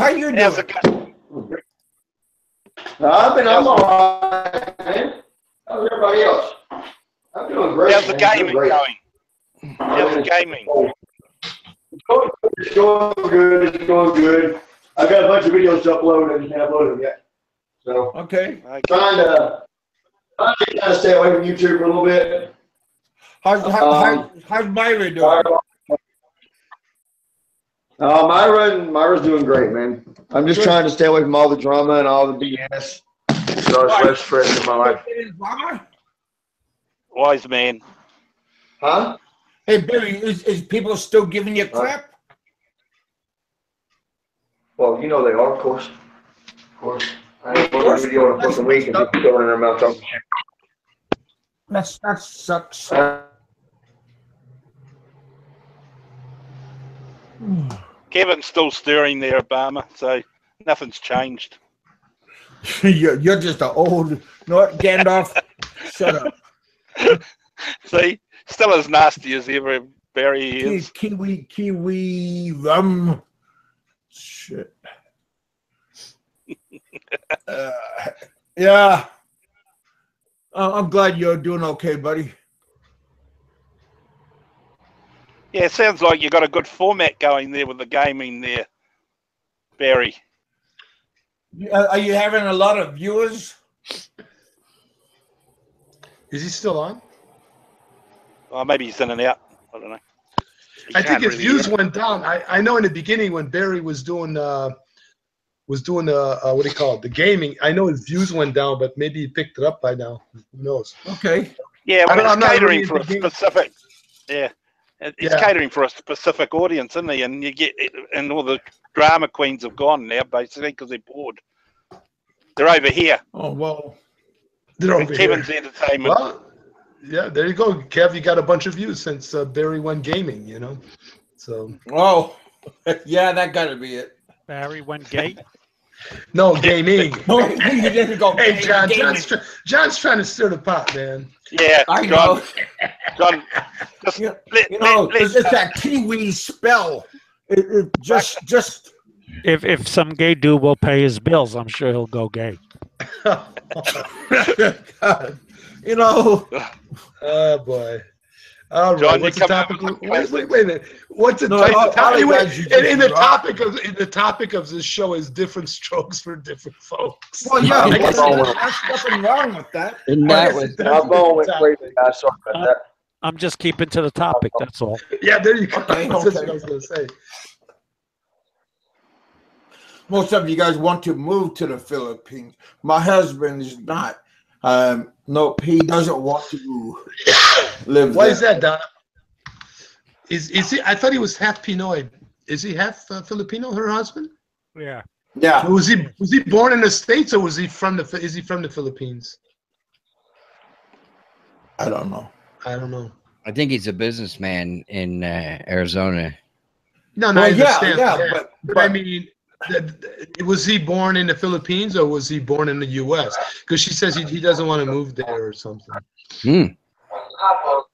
you doing? I'm all right, man. How's everybody else? I'm doing great. How's the gaming going? How's the gaming? It's going good. It's going good. I've got a bunch of videos to upload and can't upload them yet. So okay. Trying to stay away from YouTube for a little bit. How's Myra doing? Myra's doing great, man. I'm just trying to stay away from all the drama and all the BS. So it's less stress in my life. Wise man. Huh? Hey, Billy, is people still giving you crap? Well, you know they are, of course. Of course. I ain't posted a video in a fucking week and people going in their mouth talking shit. That sucks. Kevin's still stirring there, Obama, so nothing's changed. You're just an old Gandalf. Shut up. See, still as nasty as ever Barry is. Kiwi rum. Shit. Yeah. I'm glad you're doing okay, buddy. Yeah, it sounds like you got a good format going there with the gaming there, Barry. Are you having a lot of viewers? Is he still on? Oh, maybe he's in and out. I don't know. I think his views went down. I know in the beginning when Barry was doing what do you call it, the gaming. I know his views went down, but maybe he picked it up by now. Who knows? Okay. Yeah, well, it's catering for a specific. Yeah. He's catering for a specific audience, isn't he? And you get, and all the drama queens have gone now, basically, because they're bored. They're over here. Oh well, they're over Kevin's here. Entertainment. Well, Yeah, there you go, Kev. You got a bunch of views since Barry went gaming. You know, so. Oh, yeah, that got to be it. Barry went gay. No, gaming. No, you didn't go. Hey, John. John's trying to stir the pot, man. Yeah, I know. John, it's that Kiwi spell. It just. If some gay dude will pay his bills, I'm sure he'll go gay. You know. Oh boy. All right. John, what's the topic? Wait a minute. What's the topic? In the topic of this show is different strokes for different folks. Well, yeah, I guess there's nothing wrong with that. I'm just keeping to the topic. That's all. Yeah, there you go. Okay, That's what I was going to say. Most of you guys want to move to the Philippines. My husband is not. Nope, he doesn't want to live. Why there. is that, Donna? Is he? I thought he was half Pinoy. Is he half Filipino? Her husband? Yeah. Yeah. Was he born in the States or was he from the? Is he from the Philippines? I don't know. I don't know. I think he's a businessman in Arizona. No, I understand. But I mean, was he born in the Philippines or was he born in the U.S.? Because she says he doesn't want to move there or something. On top of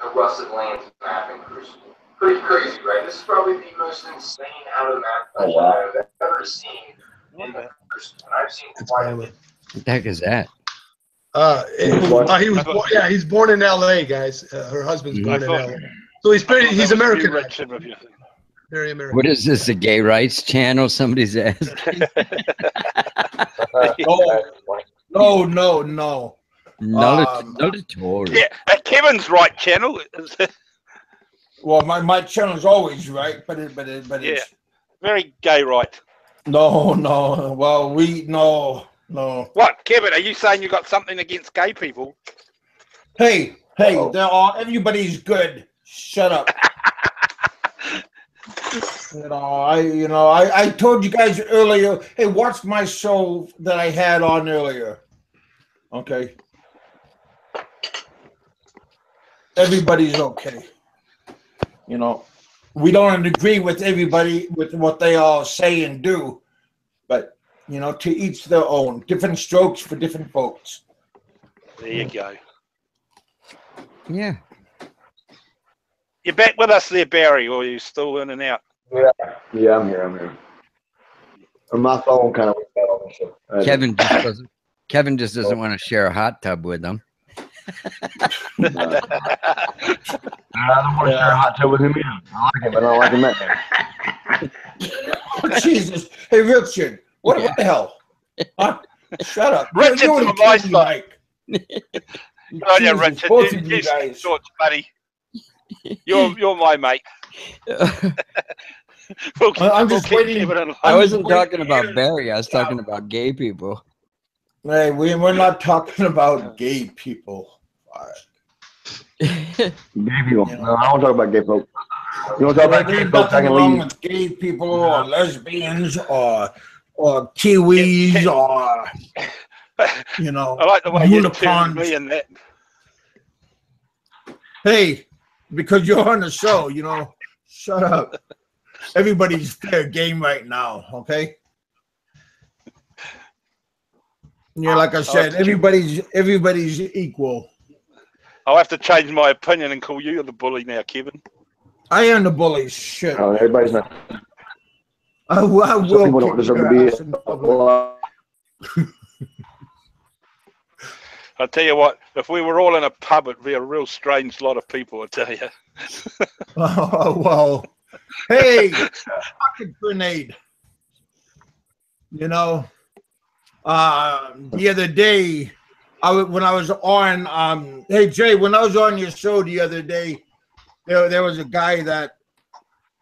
the rusted lands mapping crucible. Pretty crazy, right? This is probably the most insane out of map I've ever seen in the crucible. And I've seen quite a bit. What the heck is that? He's born in L.A., guys. Her husband's born in L.A. So he's American. Very American. What is this, a gay rights channel? Somebody's asking. No. Not at all. Yeah, Kevin's right channel. Well, my channel's always right, but it's very gay right. No. Well, no. What, Kevin? Are you saying you got something against gay people? Hey, everybody's good. Shut up. I told you guys earlier, hey, watch my show that I had on earlier. Okay. Everybody's okay. We don't agree with everybody with what they all say and do, but to each their own. Different strokes for different folks. There you go. Yeah. You're back with us there, Barry, or are you still in and out? Yeah, I'm here. And my phone kind of. Kevin just doesn't want to share a hot tub with them. I don't want to share a hot tub with him either. I like him, but I don't like him that much. Oh, Jesus. Hey, Richard, what the hell? Shut up. Richard's on my side. Oh, yeah, Richard. Both of you guys. Shorts, buddy. You're my mate. I'm just waiting. I wasn't talking about Barry. I was talking about gay people. Hey, we're not talking about gay people. Gay people. No, I don't talk about gay folks. You want to talk about gay folks? I can wrong leave. with gay people or lesbians or Kiwis or I like the way you turned me in that. Hey, because you're on the show, shut up. Everybody's fair game right now, okay? Yeah, like I said, everybody's equal. I'll have to change my opinion and call you the bully now, Kevin. I am the bully. Shit. Oh, everybody's not. I will. Some people don't deserve to be. I'll tell you what, if we were all in a pub, it'd be a real strange lot of people, I tell you. Oh, well. Hey, fucking grenade. The other day, when I was on, hey, Jay, when I was on your show the other day, there was a guy that,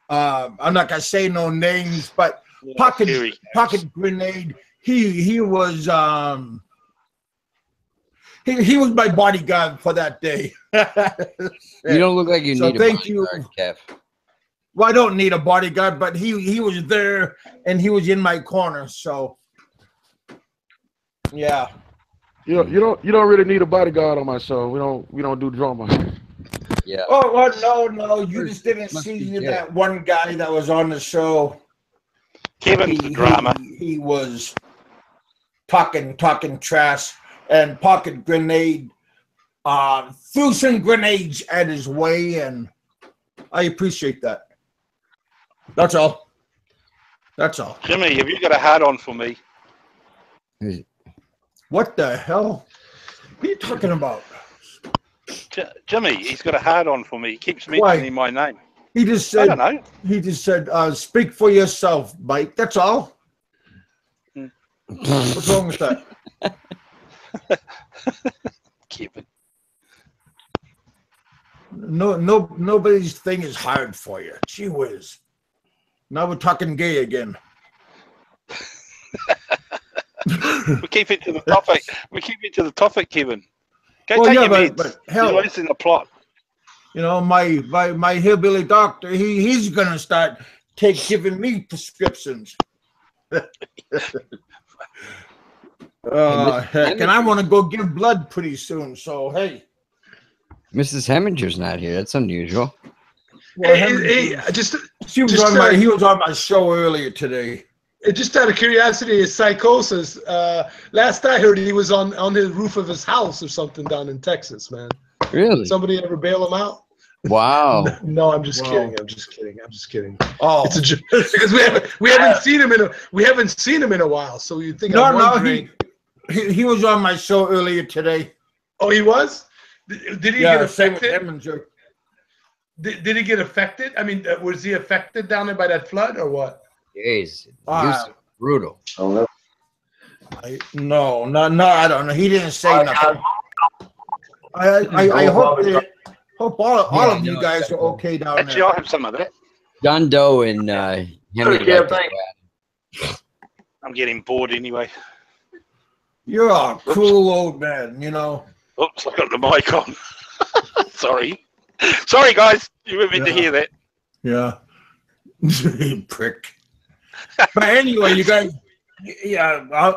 I'm not going to say no names, but pocket grenade, he was, he was my bodyguard for that day. You don't look like you need a bodyguard, Kev. Well, I don't need a bodyguard, but he was there and he was in my corner. So, yeah. You don't really need a bodyguard on my show. We don't do drama. Yeah. Oh, no. You just didn't see that one guy that was on the show. Kevin's the drama. He was talking trash and pocket grenade. Threw some grenades at his way, and I appreciate that. That's all. Jimmy, have you got a hat on for me? What the hell? What are you talking about? Jimmy, he's got a hat on for me. He keeps mentioning my name. He just said, I don't know. He just said, speak for yourself, Mike. That's all. What's wrong with that? Keep it. Nobody's thing is hard for you. Gee whiz. Now we're talking gay again. We keep it to the topic. Kevin. But hell, you're losing the plot. You know, my hillbilly doctor, he's gonna start giving me prescriptions. Heck, and I want to go give blood pretty soon. So hey, Mrs. Hemminger's not here. That's unusual. Well, he was on my show earlier today. Just out of curiosity, his psychosis. Last I heard, he was on the roof of his house or something down in Texas, man. Really? Somebody ever bail him out? Wow. No, I'm just kidding. I'm just kidding. Oh, it's a joke because we haven't seen him in a while. So you think? He was on my show earlier today. Oh, he was. Did he get affected? Did he get affected? I mean, was he affected down there by that flood or what? Jeez, brutal. No, I don't know. He didn't say nothing. I hope all of you guys are okay down there. Actually, I'll have some of that. John Doe and Henry. I'm getting bored anyway. You're a cruel old man, you know. Oops, I got the mic on. Sorry, guys. You weren't meant to hear that. Yeah. Prick. But anyway, you guys,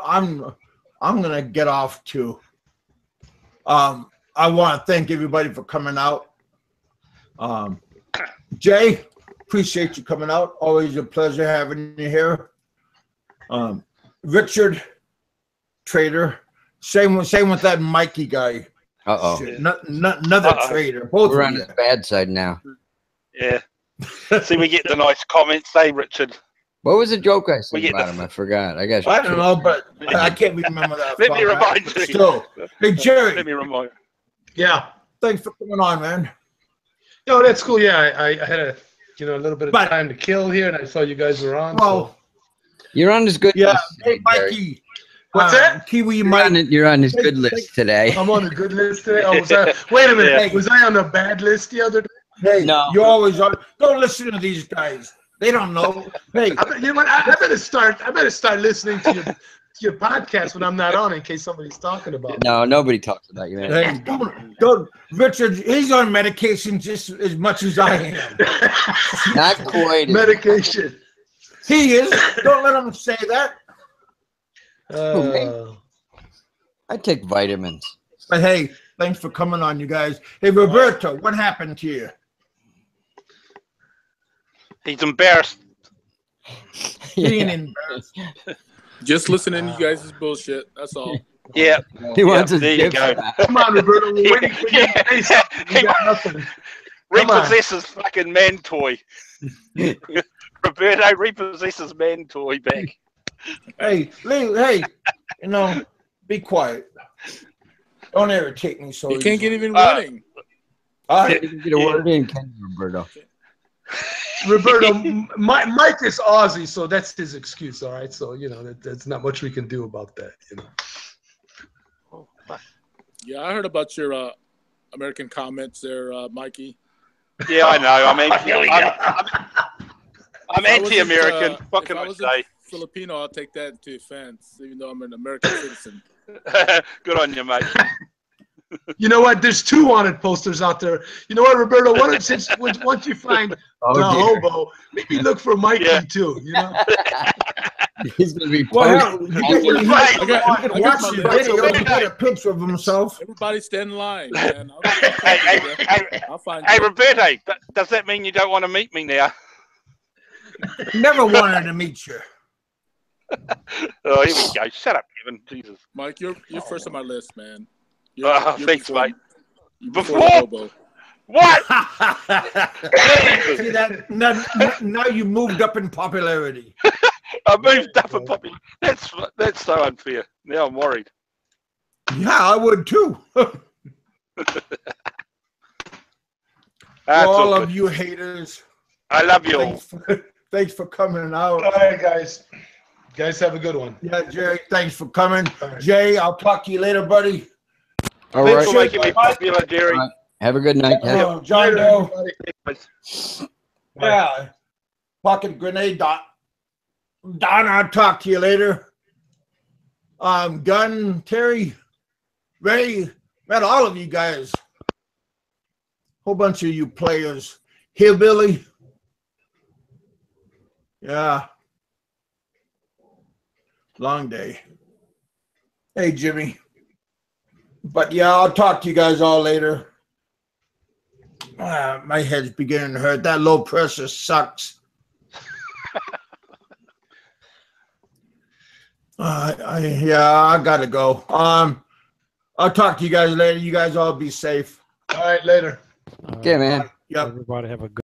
I'm gonna get off too. I want to thank everybody for coming out. Jay, appreciate you coming out. Always a pleasure having you here. Richard, Trader, same with that Mikey guy. Another traitor. Both We're on his bad side now. Yeah. See, we get the nice comments, Richard. What was the joke I said about him? I forgot. I don't know, but I can't remember that. Let me remind you. Still, hey Jerry. Let me remind you. Yeah. Thanks for coming on, man. No, that's cool. Yeah, I had a little bit of time to kill here, and I saw you guys were on. Well, you're on his good list. Hey, Mikey. What's that? Kiwi Mike. You're on his good list today. I'm on a good list today. Oh, wait a minute. Yeah. Was I on the bad list the other day? Hey, no. You're always on. Don't listen to these guys. They don't know. Hey, you know what? I better start listening to your podcast when I'm not on, in case somebody's talking about it. No, nobody talks about you, man. Hey, don't. Richard, he's on medication just as much as I am. Not quite. Medication. He is. Don't let him say that. I take vitamins. But hey, thanks for coming on, you guys. Hey, Roberto, what happened to you? He's embarrassed. Being embarrassed. Just listening to you guys' bullshit. That's all. Yeah. He wants his there you go. Come on, Roberto. We're waiting for you to say something. You got nothing. Repossesses fucking man toy. Roberto repossesses man toy back. Hey, you know, be quiet. Don't irritate me so you can't get even winning. Get a word in, can you, Roberto? Roberto, Mike is Aussie, so that's his excuse, all right? So, you know, that's not much we can do about that, you know. Yeah, I heard about your American comments there, Mikey. Yeah, I know. I'm anti-American. What can I say? Filipino, I'll take that into offense, even though I'm an American citizen. Good on you, mate. You know what? There's 2 wanted posters out there. You know what, Roberto? Once you find the hobo, maybe look for Mikey too. You know, He's gonna be well, I got watch my the list video over and get a picture of himself. Everybody stand in line, man. I'll find Hey, you. Roberto, does that mean you don't want to meet me now? Never wanted to meet you. Oh, here we go. Shut up, Kevin. Jesus. Mike, you're first on my list, man. Thanks, before, mate. Before Before? What? See that? Now you moved up in popularity. I moved up in popularity. That's so unfair. Now I'm worried. Yeah, I would too. All of you haters. I love you all. Thanks for coming out. All right, guys. Guys, have a good one. Yeah, Jerry, thanks for coming. Right. Jay, I'll talk to you later, buddy. All thanks for making me popular, Jerry. Right. Have a good night. John Doe. Yeah. Pocket grenade. Don, I'll talk to you later. Gunn, Terry, Ray, met all of you guys. Whole bunch of you players. Hillbilly. Yeah. Long day. Hey, Jimmy. But yeah, I'll talk to you guys all later. My head's beginning to hurt. That low pressure sucks. I gotta go. I'll talk to you guys later. You guys all be safe. All right, later. Okay, man. Yep. Everybody have a good